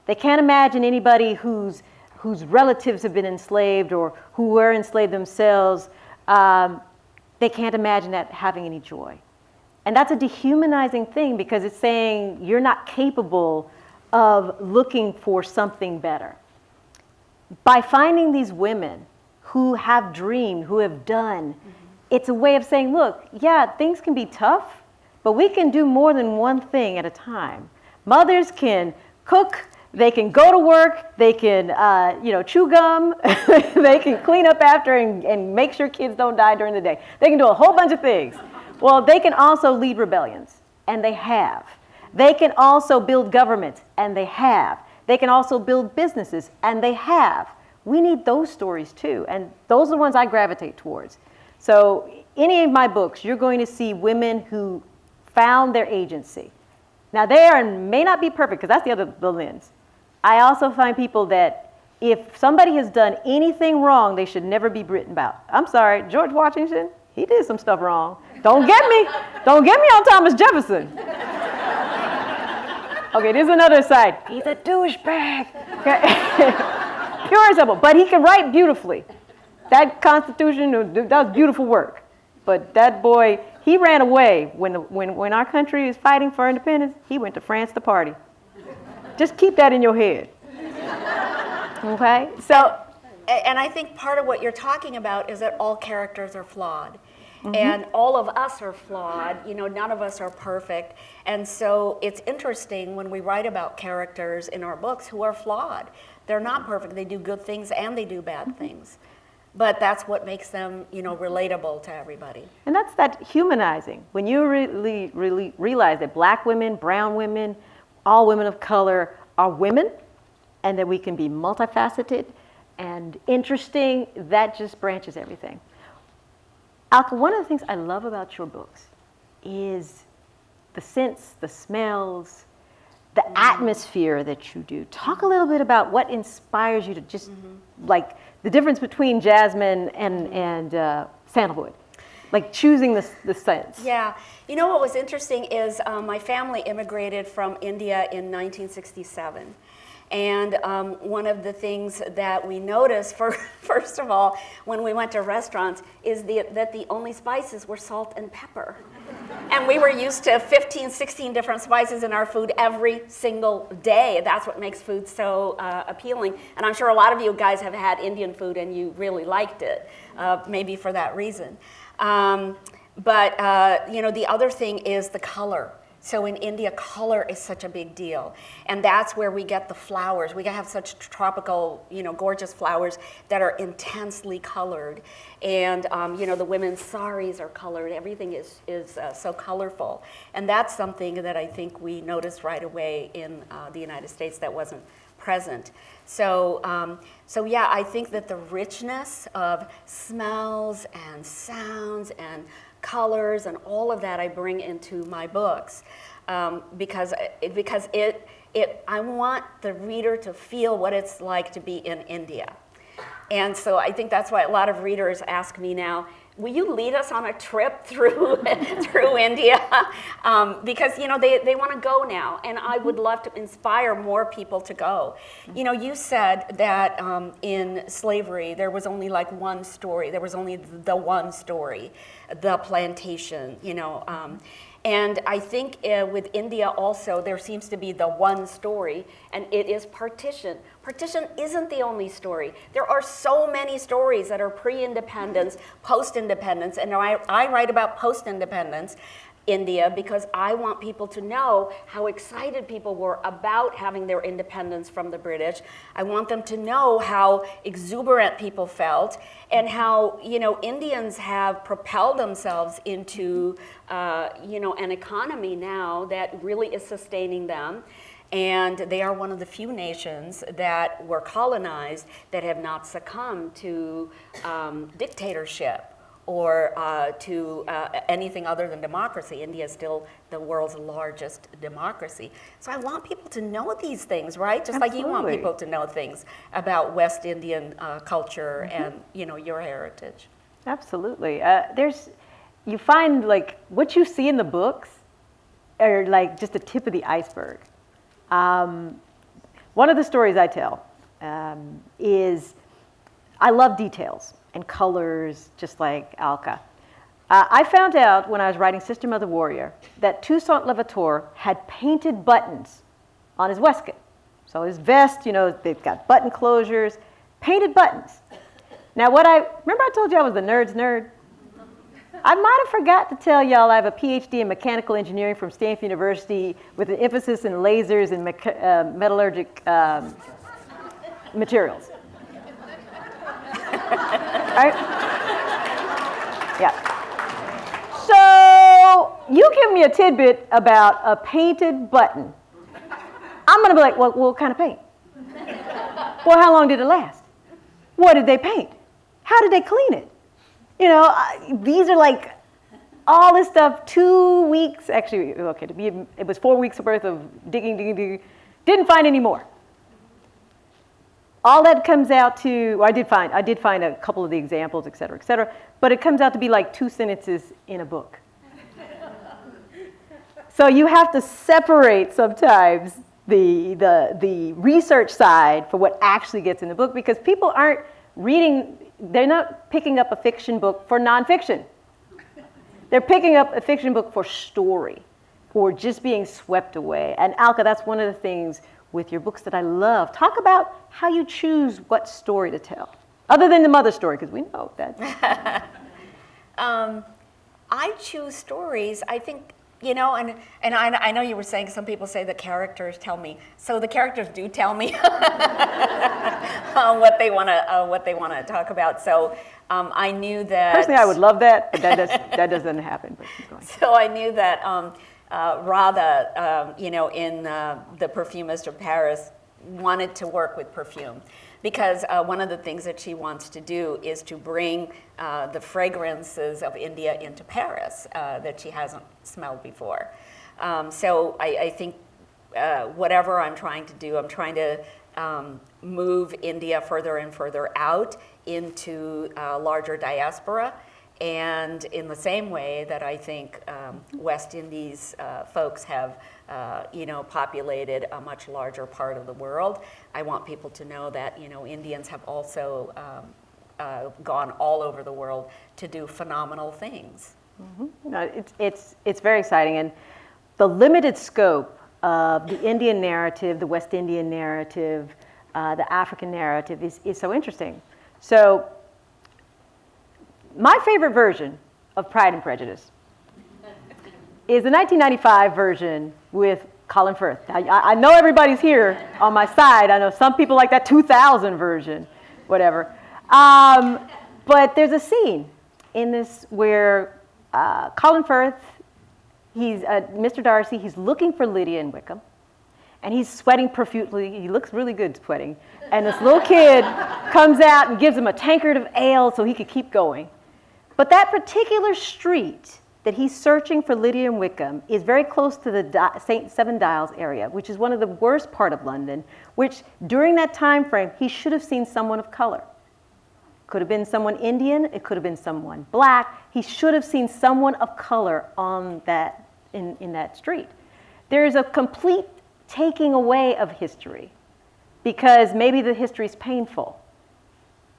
They can't imagine anybody whose relatives have been enslaved or who were enslaved themselves. They can't imagine that having any joy. And that's a dehumanizing thing, because it's saying you're not capable of looking for something better. By finding these women who have dreamed, who have done, it's a way of saying, look, yeah, things can be tough, but we can do more than one thing at a time. Mothers can cook, they can go to work, they can chew gum, they can clean up after and make sure kids don't die during the day. They can do a whole bunch of things. Well, they can also lead rebellions, and they have. They can also build governments, and they have. They can also build businesses, and they have. We need those stories too, and those are the ones I gravitate towards. So any of my books, you're going to see women who found their agency. Now may not be perfect, because that's the lens. I also find people that if somebody has done anything wrong, they should never be written about. I'm sorry, George Washington, he did some stuff wrong. Don't get me on Thomas Jefferson. Okay, there's another side. He's a douchebag. Okay. Pure and simple, but he can write beautifully. That Constitution, that was beautiful work. But that boy, he ran away when our country is fighting for independence. He went to France to party. Just keep that in your head. Okay? So, and I think part of what you're talking about is that all characters are flawed. And all of us are flawed. None of us are perfect. And so it's interesting when we write about characters in our books who are flawed. They're not perfect. They do good things and they do bad things. But that's what makes them, relatable to everybody. And that's that humanizing. When you really realize that Black women, brown women, all women of color are women, and that we can be multifaceted and interesting, that just branches everything. Alka, one of the things I love about your books is the scents, the smells, the atmosphere that you do. Talk a little bit about what inspires you to just, like the difference between jasmine and sandalwood, like choosing the scents. Yeah. What was interesting is my family immigrated from India in 1967. And one of the things that we noticed, first of all, when we went to restaurants, is that the only spices were salt and pepper. And we were used to 15, 16 different spices in our food every single day. That's what makes food so appealing. And I'm sure a lot of you guys have had Indian food and you really liked it, maybe for that reason. But the other thing is the color. So in India, color is such a big deal. And that's where we get the flowers. We have such tropical, gorgeous flowers that are intensely colored. And, the women's saris are colored. Everything is so colorful. And that's something that I think we noticed right away in the United States that wasn't present. So yeah, I think that the richness of smells and sounds and colors and all of that I bring into my books because I want the reader to feel what it's like to be in India. And so I think that's why a lot of readers ask me now, will you lead us on a trip through through India? Because they want to go now, and I would love to inspire more people to go. You said that in slavery there was only like one story. There was only the one story, the plantation. And I think with India also, there seems to be the one story, and it is partition. Partition isn't the only story. There are so many stories that are pre-independence, post-independence, and I write about post-independence India because I want people to know how excited people were about having their independence from the British. I want them to know how exuberant people felt and how Indians have propelled themselves into an economy now that really is sustaining them. And they are one of the few nations that were colonized that have not succumbed to dictatorship or to anything other than democracy. India is still the world's largest democracy. So I want people to know these things, right? Just like you want people to know things about West Indian culture and your heritage. Absolutely. You find like what you see in the books are like just the tip of the iceberg. One of the stories I tell is I love details and colors, just like Alka. I found out when I was writing Sister Mother Warrior that Toussaint Louverture had painted buttons on his waistcoat. So his vest, they've got button closures, painted buttons. Now remember I told you I was the nerd's nerd? I might have forgot to tell y'all I have a Ph.D. in mechanical engineering from Stanford University with an emphasis in lasers and metallurgic materials. Right? Yeah. So you give me a tidbit about a painted button. I'm going to be like, well, what kind of paint? Well, how long did it last? What did they paint? How did they clean it? These are like all this stuff, 2 weeks, actually, it was 4 weeks worth of digging, didn't find any more. All that comes out to, I did find a couple of the examples, et cetera, but it comes out to be like 2 sentences in a book. So you have to separate sometimes the research side for what actually gets in the book because people aren't reading, they're not picking up a fiction book for nonfiction. They're picking up a fiction book for story, for just being swept away. And Alka, that's one of the things with your books that I love. Talk about how you choose what story to tell, other than the mother story, because we know that. I choose stories, I think, and I know you were saying some people say the characters tell me. So the characters do tell me what they want to talk about. So I knew that. Personally, I would love that, but that doesn't happen. But keep going. So I knew that Radha, in The Perfumist of Paris, wanted to work with perfume because one of the things that she wants to do is to bring the fragrances of India into Paris that she hasn't smelled before. So I think whatever I'm trying to do, I'm trying to move India further and further out into a larger diaspora. And in the same way that I think West Indies folks have, populated a much larger part of the world, I want people to know that, Indians have also gone all over the world to do phenomenal things. Mm-hmm. No, it's very exciting, and the limited scope of the Indian narrative, the West Indian narrative, the African narrative is so interesting. So my favorite version of Pride and Prejudice is the 1995 version with Colin Firth. I know everybody's here on my side. I know some people like that 2000 version, whatever. But there's a scene in this where Colin Firth, he's Mr. Darcy, he's looking for Lydia and Wickham, and he's sweating profusely. He looks really good sweating. And this little kid comes out and gives him a tankard of ale so he could keep going. But that particular street that he's searching for Lydia and Wickham is very close to the St. Seven Dials area, which is one of the worst part of London, which during that time frame, he should have seen someone of color. Could have been someone Indian, it could have been someone black. He should have seen someone of color on that, in that street. There's a complete taking away of history because maybe the history is painful.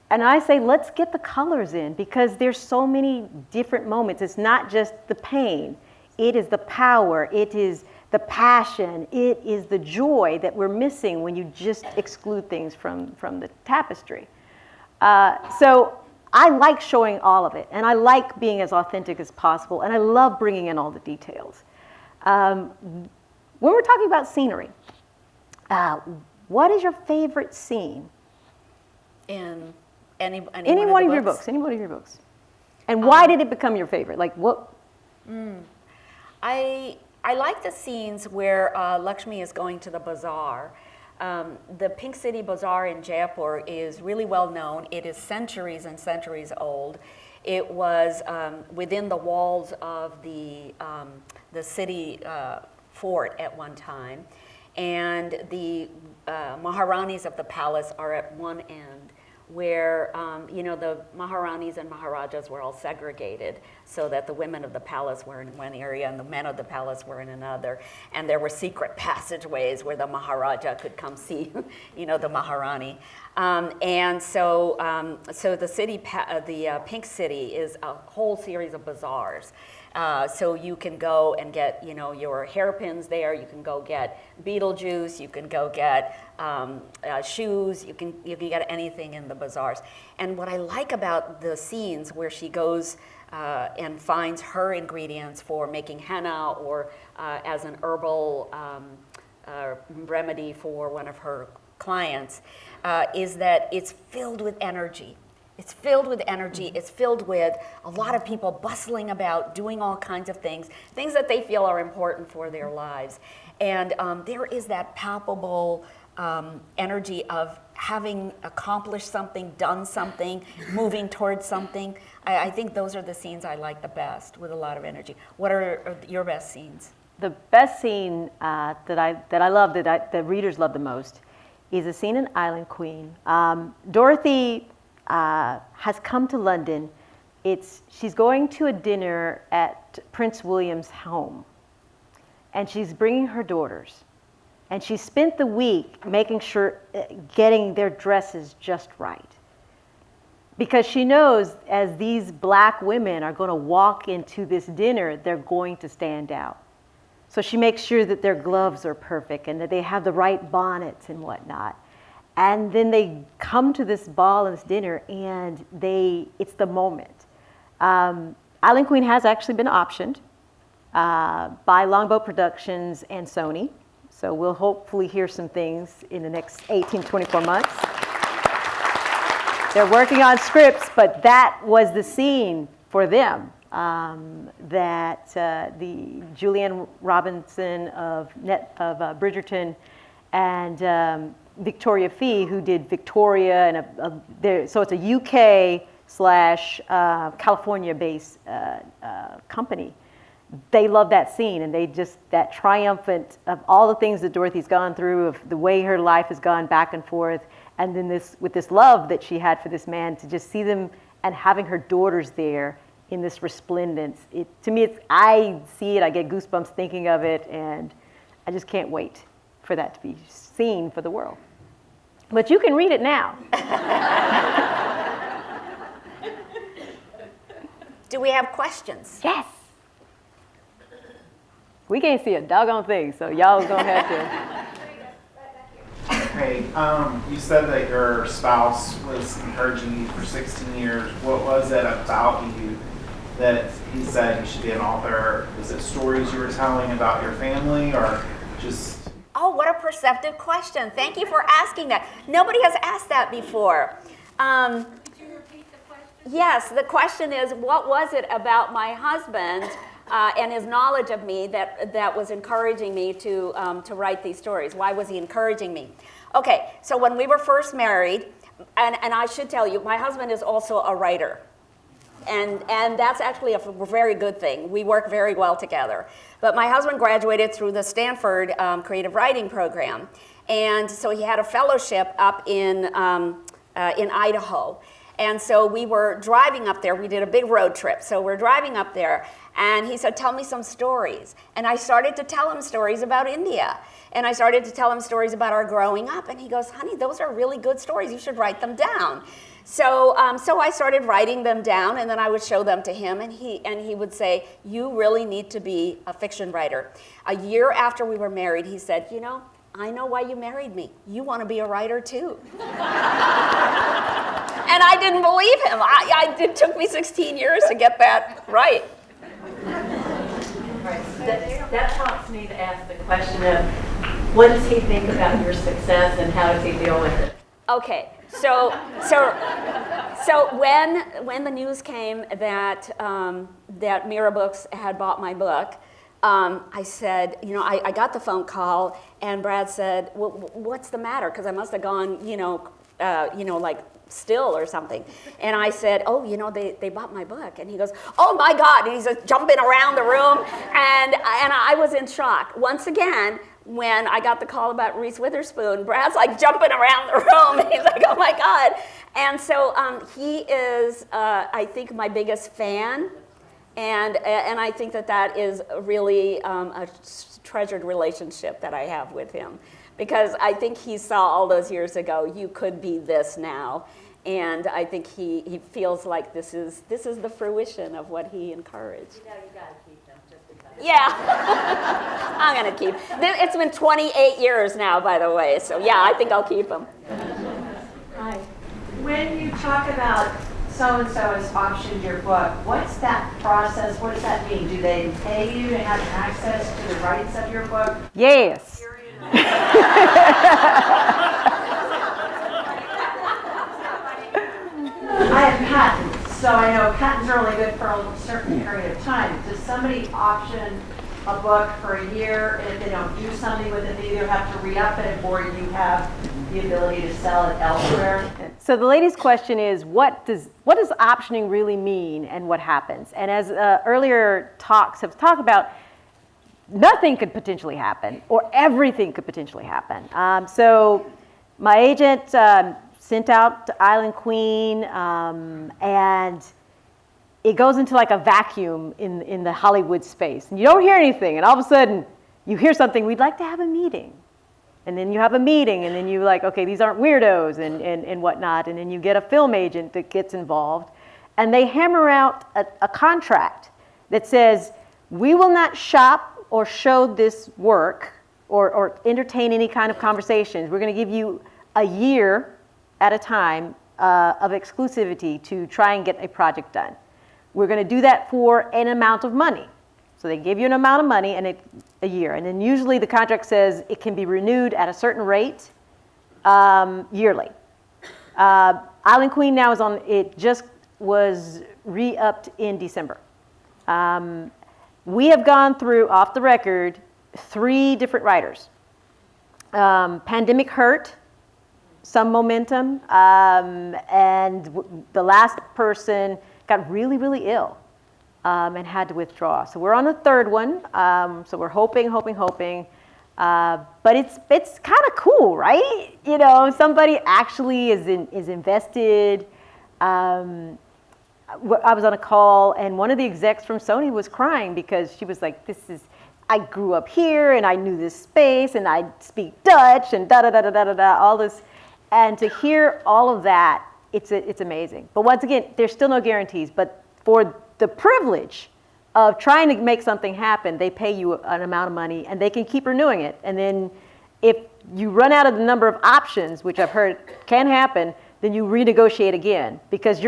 And I say, let's get the colors in because there's so many different moments. It's not just the pain. It is the power. It is the passion. It is the joy that we're missing when you just exclude things from the tapestry. So I like showing all of it, and I like being as authentic as possible, and I love bringing in all the details. When we're talking about scenery, what is your favorite scene? In any one of your books. Any one of your books. And why did it become your favorite? Like what? I like the scenes where Lakshmi is going to the bazaar. The Pink City Bazaar in Jaipur is really well known. It is centuries and centuries old. It was within the walls of the city fort at one time. And the Maharanis of the palace are at one end, where the Maharanis and Maharajas were all segregated so that the women of the palace were in one area and the men of the palace were in another. And there were secret passageways where the Maharaja could come see, the Maharani. And so the city, the Pink City is a whole series of bazaars. So you can go and get, your hairpins there. You can go get Beetlejuice. You can go get shoes. You can get anything in the bazaars. And what I like about the scenes where she goes and finds her ingredients for making henna or as an herbal remedy for one of her clients is that it's filled with energy. It's filled with energy. It's filled with a lot of people bustling about, doing all kinds of things that they feel are important for their lives. And there is that palpable energy of having accomplished something, done something, moving towards something. I think those are the scenes I like the best, with a lot of energy. What are your best scenes? The best scene that I love, that readers love the most, is a scene in Island Queen. Dorothy has come to London. She's going to a dinner at Prince William's home, and she's bringing her daughters. And she spent the week making sure, getting their dresses just right. Because she knows as these black women are going to walk into this dinner, they're going to stand out. So she makes sure that their gloves are perfect and that they have the right bonnets and whatnot. And then they come to this ball and this dinner, and it's the moment. Island Queen has actually been optioned by Longboat Productions and Sony. So we'll hopefully hear some things in the next 18, 24 months. They're working on scripts, but that was the scene for them. That the Julianne Robinson of Bridgerton and Victoria Fee, who did Victoria, and so it's a UK/California-based company. They love that scene, and that triumphant of all the things that Dorothy's gone through, of the way her life has gone back and forth, and then with this love that she had for this man, to just see them and having her daughters there in this resplendence. To me, I see it, I get goosebumps thinking of it, and I just can't wait for that to be seen for the world. But you can read it now. Do we have questions? Yes. We can't see a doggone thing, so y'all gonna have to. Hey, you said that your spouse was encouraging you for 16 years. What was it about you that he said you should be an author? Was it stories you were telling about your family, or just... Oh, what a perceptive question. Thank you for asking that. Nobody has asked that before. Could you repeat the question? Yes, the question is, what was it about my husband and his knowledge of me that was encouraging me to write these stories? Why was he encouraging me? Okay, so when we were first married, and I should tell you, my husband is also a writer. And that's actually a very good thing. We work very well together. But my husband graduated through the Stanford creative writing program. And so he had a fellowship up in Idaho. And so we were driving up there. We did a big road trip. So we're driving up there, and he said, tell me some stories. And I started to tell him stories about India. And I started to tell him stories about our growing up. And he goes, honey, those are really good stories. You should write them down. So I started writing them down, and then I would show them to him, and he would say, you really need to be a fiction writer. A year after we were married, he said, you know, I know why you married me. You want to be a writer too. And I didn't believe him. It took me 16 years to get that right. Right. That prompts me to ask the question of, what does he think about your success and how does he deal with it? Okay, so when the news came that that Mira Books had bought my book, I said, you know, I got the phone call, and Brad said, well, what's the matter? Because I must have gone, like still or something. And I said, oh, you know, they bought my book. And he goes, oh my God. And he's just jumping around the room. And I was in shock. Once again, when I got the call about Reese Witherspoon, Brad's like jumping around the room. And he's like, oh my God. And so he is, I think, my biggest fan. And I think that is really a treasured relationship that I have with him. Because I think he saw all those years ago, you could be this now. And I think he feels like this is the fruition of what he encouraged. You know, you got to keep them just because. Yeah, I'm going to keep. It's been 28 years now, by the way. So yeah, I think I'll keep them. Hi. When you talk about so-and-so has optioned your book, what's that process? What does that mean? Do they pay you to have access to the rights of your book? Yes. I have patents, so I know patents are only good for a certain period of time. Does somebody option a book for a year, and if they don't do something with it, they either have to re-up it or you have the ability to sell it elsewhere? So the lady's question is, what does optioning really mean, and what happens? And as earlier talks have talked about, nothing could potentially happen, or everything could potentially happen. So my agent sent out to Island Queen, and it goes into like a vacuum in the Hollywood space. And you don't hear anything, and all of a sudden, you hear something, we'd like to have a meeting. And then you have a meeting, and then you're like, okay, these aren't weirdos and whatnot. And then you get a film agent that gets involved, and they hammer out a contract that says, we will not shop or show this work or entertain any kind of conversations. We're going to give you a year at a time of exclusivity to try and get a project done. We're going to do that for an amount of money. So they give you an amount of money and a year. And then usually the contract says it can be renewed at a certain rate yearly. Island Queen now it just was re-upped in December. We have gone through, off the record, 3 different writers. Pandemic hurt some momentum, and the last person got really, really ill and had to withdraw. So we're on the 3rd one, so we're hoping. But it's kind of cool, right? You know, somebody actually is invested. I was on a call, and one of the execs from Sony was crying because she was like, I grew up here, and I knew this space, and I speak Dutch, and da-da-da-da-da-da, all this. And to hear all of that, it's amazing. But once again, there's still no guarantees. But for the privilege of trying to make something happen, they pay you an amount of money, and they can keep renewing it. And then if you run out of the number of options, which I've heard can happen, then you renegotiate again. Because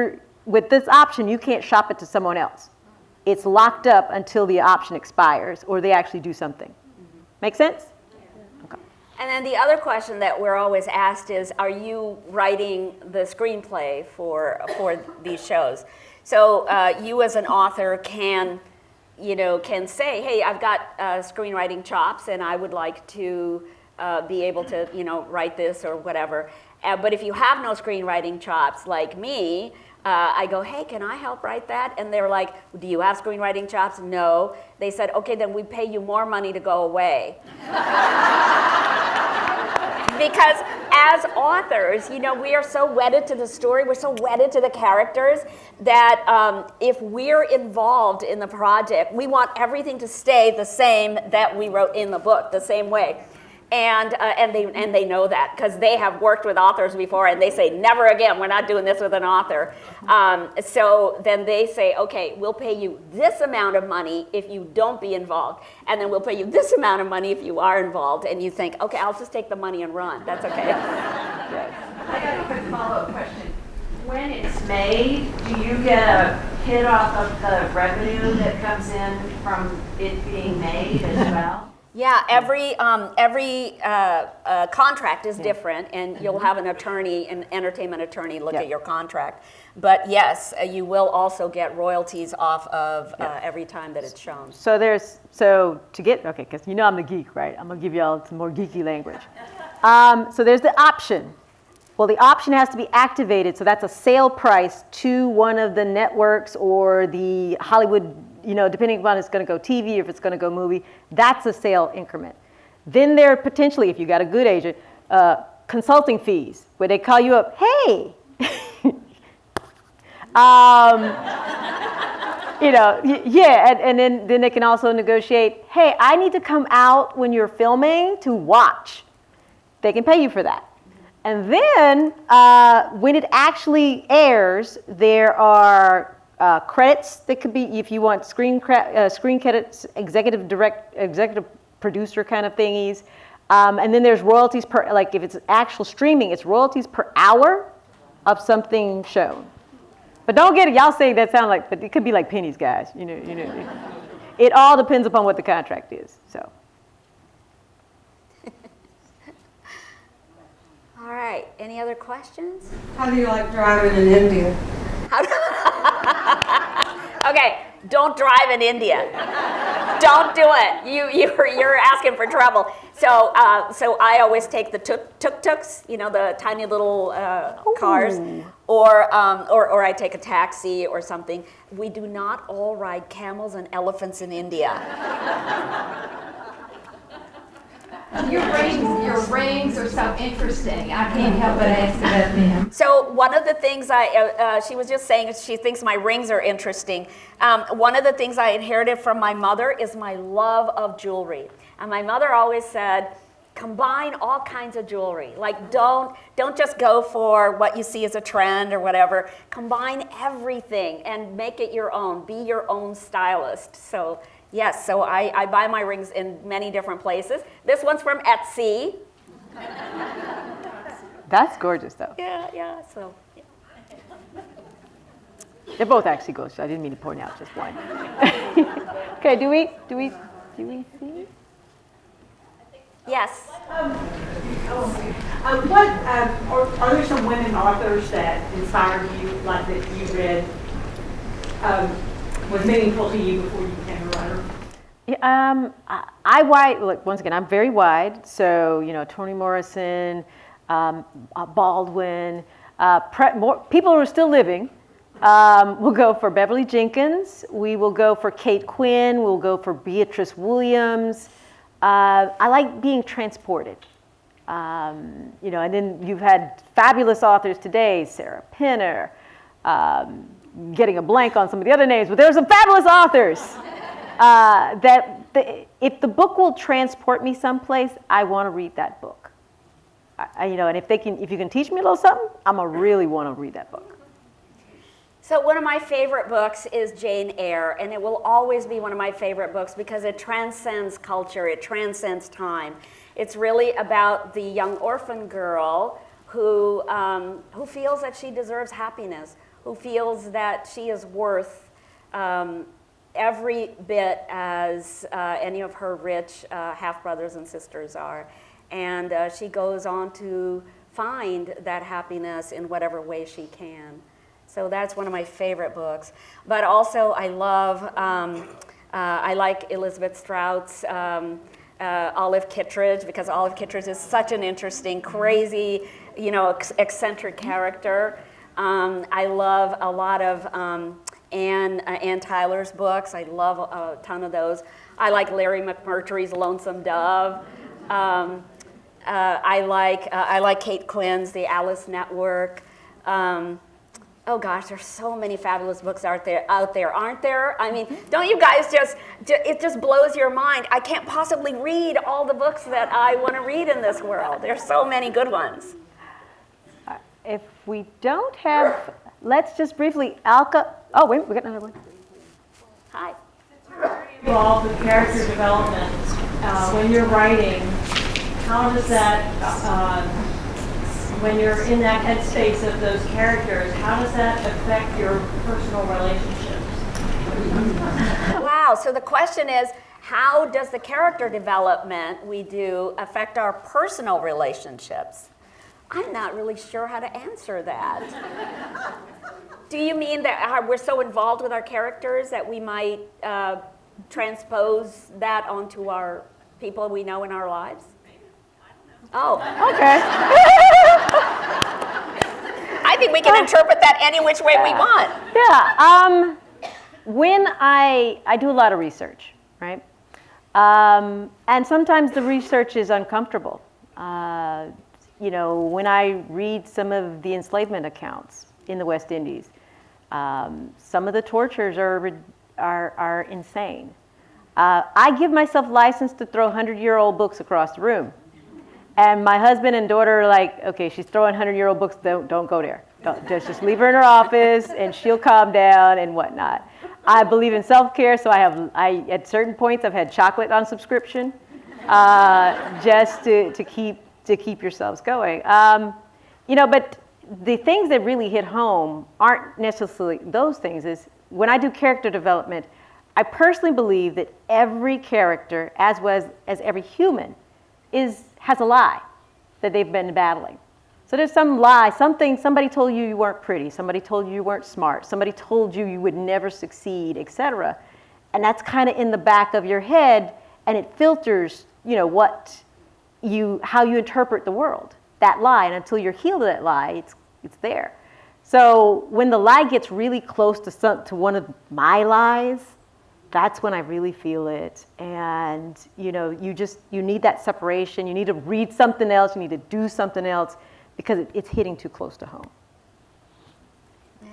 with this option, you can't shop it to someone else. It's locked up until the option expires, or they actually do something. Make sense? Okay. And then the other question that we're always asked is, are you writing the screenplay for these shows? So you as an author can say, hey, I've got screenwriting chops, and I would like to be able to, write this or whatever. But if you have no screenwriting chops like me, I go, hey, can I help write that? And they're like, do you have screenwriting chops? No. They said, okay, then we pay you more money to go away. Because as authors, you know, we are so wedded to the story, we're so wedded to the characters that if we're involved in the project, we want everything to stay the same that we wrote in the book, the same way. And they know that because they have worked with authors before, and they say, never again, we're not doing this with an author. So then they say, okay, we'll pay you this amount of money if you don't be involved, and then we'll pay you this amount of money if you are involved. And you think, okay, I'll just take the money and run. That's okay. I got a quick follow-up question. When it's made, do you get a hit off of the revenue that comes in from it being made as well? Yeah, every contract is different, and you'll have an attorney, an entertainment attorney, look at your contract. But yes, you will also get royalties off of every time that it's shown. So because you know I'm the geek, right? I'm gonna give y'all some more geeky language. So there's the option. Well, the option has to be activated, so that's a sale price to one of the networks or the Hollywood, you know, depending upon if it's going to go TV or if it's going to go movie. That's a sale increment. Then there are potentially, if you got a good agent, consulting fees where they call you up, hey, you know, and then they can also negotiate, hey, I need to come out when you're filming to watch. They can pay you for that. And then when it actually airs, there are credits that could be, if you want screen credits, executive producer kind of thingies. And then there's royalties per, like if it's actual streaming, it's royalties per hour of something shown. But don't get it, y'all say that sound like, but it could be like pennies, guys. You know, it all depends upon what the contract is, so. All right, any other questions? How do you like driving in India? Okay, don't drive in India. Don't do it. You're asking for trouble. So I always take the tuk-tuks, you know, the tiny little cars, or I take a taxi or something. We do not all ride camels and elephants in India. Your rings are so interesting. I can't help but ask about them. So one of the things she was just saying, she thinks my rings are interesting. One of the things I inherited from my mother is my love of jewelry. And my mother always said, combine all kinds of jewelry. Like don't just go for what you see as a trend or whatever. Combine everything and make it your own. Be your own stylist. So yes, so I buy my rings in many different places. This one's from Etsy. That's gorgeous, though. Yeah, so. Yeah. They're both actually gorgeous. I didn't mean to point out just one. Okay, do we see? Yes. Are there some women authors that inspired you, like that you read, was meaningful to you before you became a writer? I wide. Look, once again, I'm very wide. So you know, Toni Morrison, Baldwin, more people who are still living. We'll go for Beverly Jenkins. We will go for Kate Quinn. We'll go for Beatrice Williams. I like being transported. You know, and then you've had fabulous authors today, Sarah Pinner. Getting a blank on some of the other names, but there are some fabulous authors if the book will transport me someplace, I want to read that book. You know, and if you can teach me a little something, I'm gonna really want to read that book. So one of my favorite books is Jane Eyre, and it will always be one of my favorite books because it transcends culture, it transcends time. It's really about the young orphan girl who feels that she deserves happiness, who feels that she is worth every bit as any of her rich half-brothers and sisters are. And she goes on to find that happiness in whatever way she can. So that's one of my favorite books. But also I like Elizabeth Strout's Olive Kittredge, because Olive Kittredge is such an interesting, crazy, you know, eccentric character. I love a lot of Ann Tyler's books. I love a ton of those. I like Larry McMurtry's Lonesome Dove. I like Kate Quinn's The Alice Network. Oh gosh, there's so many fabulous books out there, aren't there? I mean, don't you guys it just blows your mind. I can't possibly read all the books that I want to read in this world. There's so many good ones. If we don't have, let's just briefly, Alka, oh wait, we got another one. Hi. Involved with character development. When you're writing, how does that, when you're in that headspace of those characters, how does that affect your personal relationships? Wow, so the question is, how does the character development we do affect our personal relationships? I'm not really sure how to answer that. Do you mean that we're so involved with our characters that we might transpose that onto our people we know in our lives? Oh. Okay. I think we can interpret that any which way we want. Yeah. When I do a lot of research, right? And sometimes the research is uncomfortable. When I read some of the enslavement accounts in the West Indies, some of the tortures are insane. I give myself license to throw 100-year-old books across the room. And my husband and daughter are like, okay, she's throwing 100-year-old books, don't go there. Just leave her in her office and she'll calm down and whatnot. I believe in self-care, so at certain points I've had chocolate on subscription just to keep yourselves going. But the things that really hit home aren't necessarily those things. Is when I do character development, I personally believe that every character, as well as every human, has a lie that they've been battling. So there's some lie, somebody told you you weren't pretty, somebody told you you weren't smart, somebody told you you would never succeed, etc. And that's kind of in the back of your head, and it filters, how you interpret the world. That lie, and until you're healed of that lie, it's there. So when the lie gets really close to one of my lies, that's when I really feel it. And you need that separation. You need to read something else. You need to do something else because it's hitting too close to home. Yeah.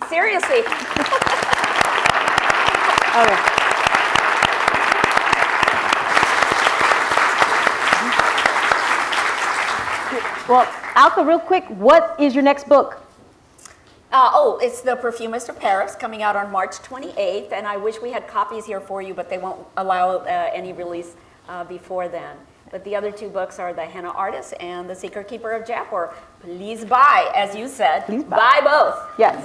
Seriously. Okay. Well, Alka, real quick, what is your next book? It's The Perfumist of Paris, coming out on March 28th, and I wish we had copies here for you, but they won't allow any release before then. But the other two books are The Henna Artist and The Secret Keeper of Jaipur. Please buy, as you said. Please buy both. Yes.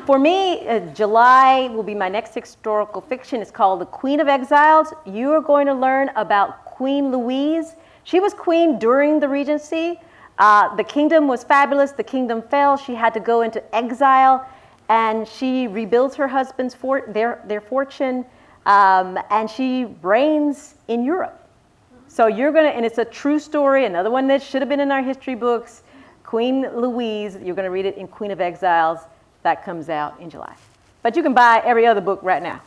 For me, July will be my next historical fiction. It's called The Queen of Exiles. You are going to learn about Queen Louise. She was queen during the Regency. The kingdom was fabulous. The kingdom fell. She had to go into exile, and she rebuilds her husband's their fortune, and she reigns in Europe. So and it's a true story, another one that should have been in our history books, Queen Louise. You're going to read it in Queen of Exiles. That comes out in July. But you can buy every other book right now.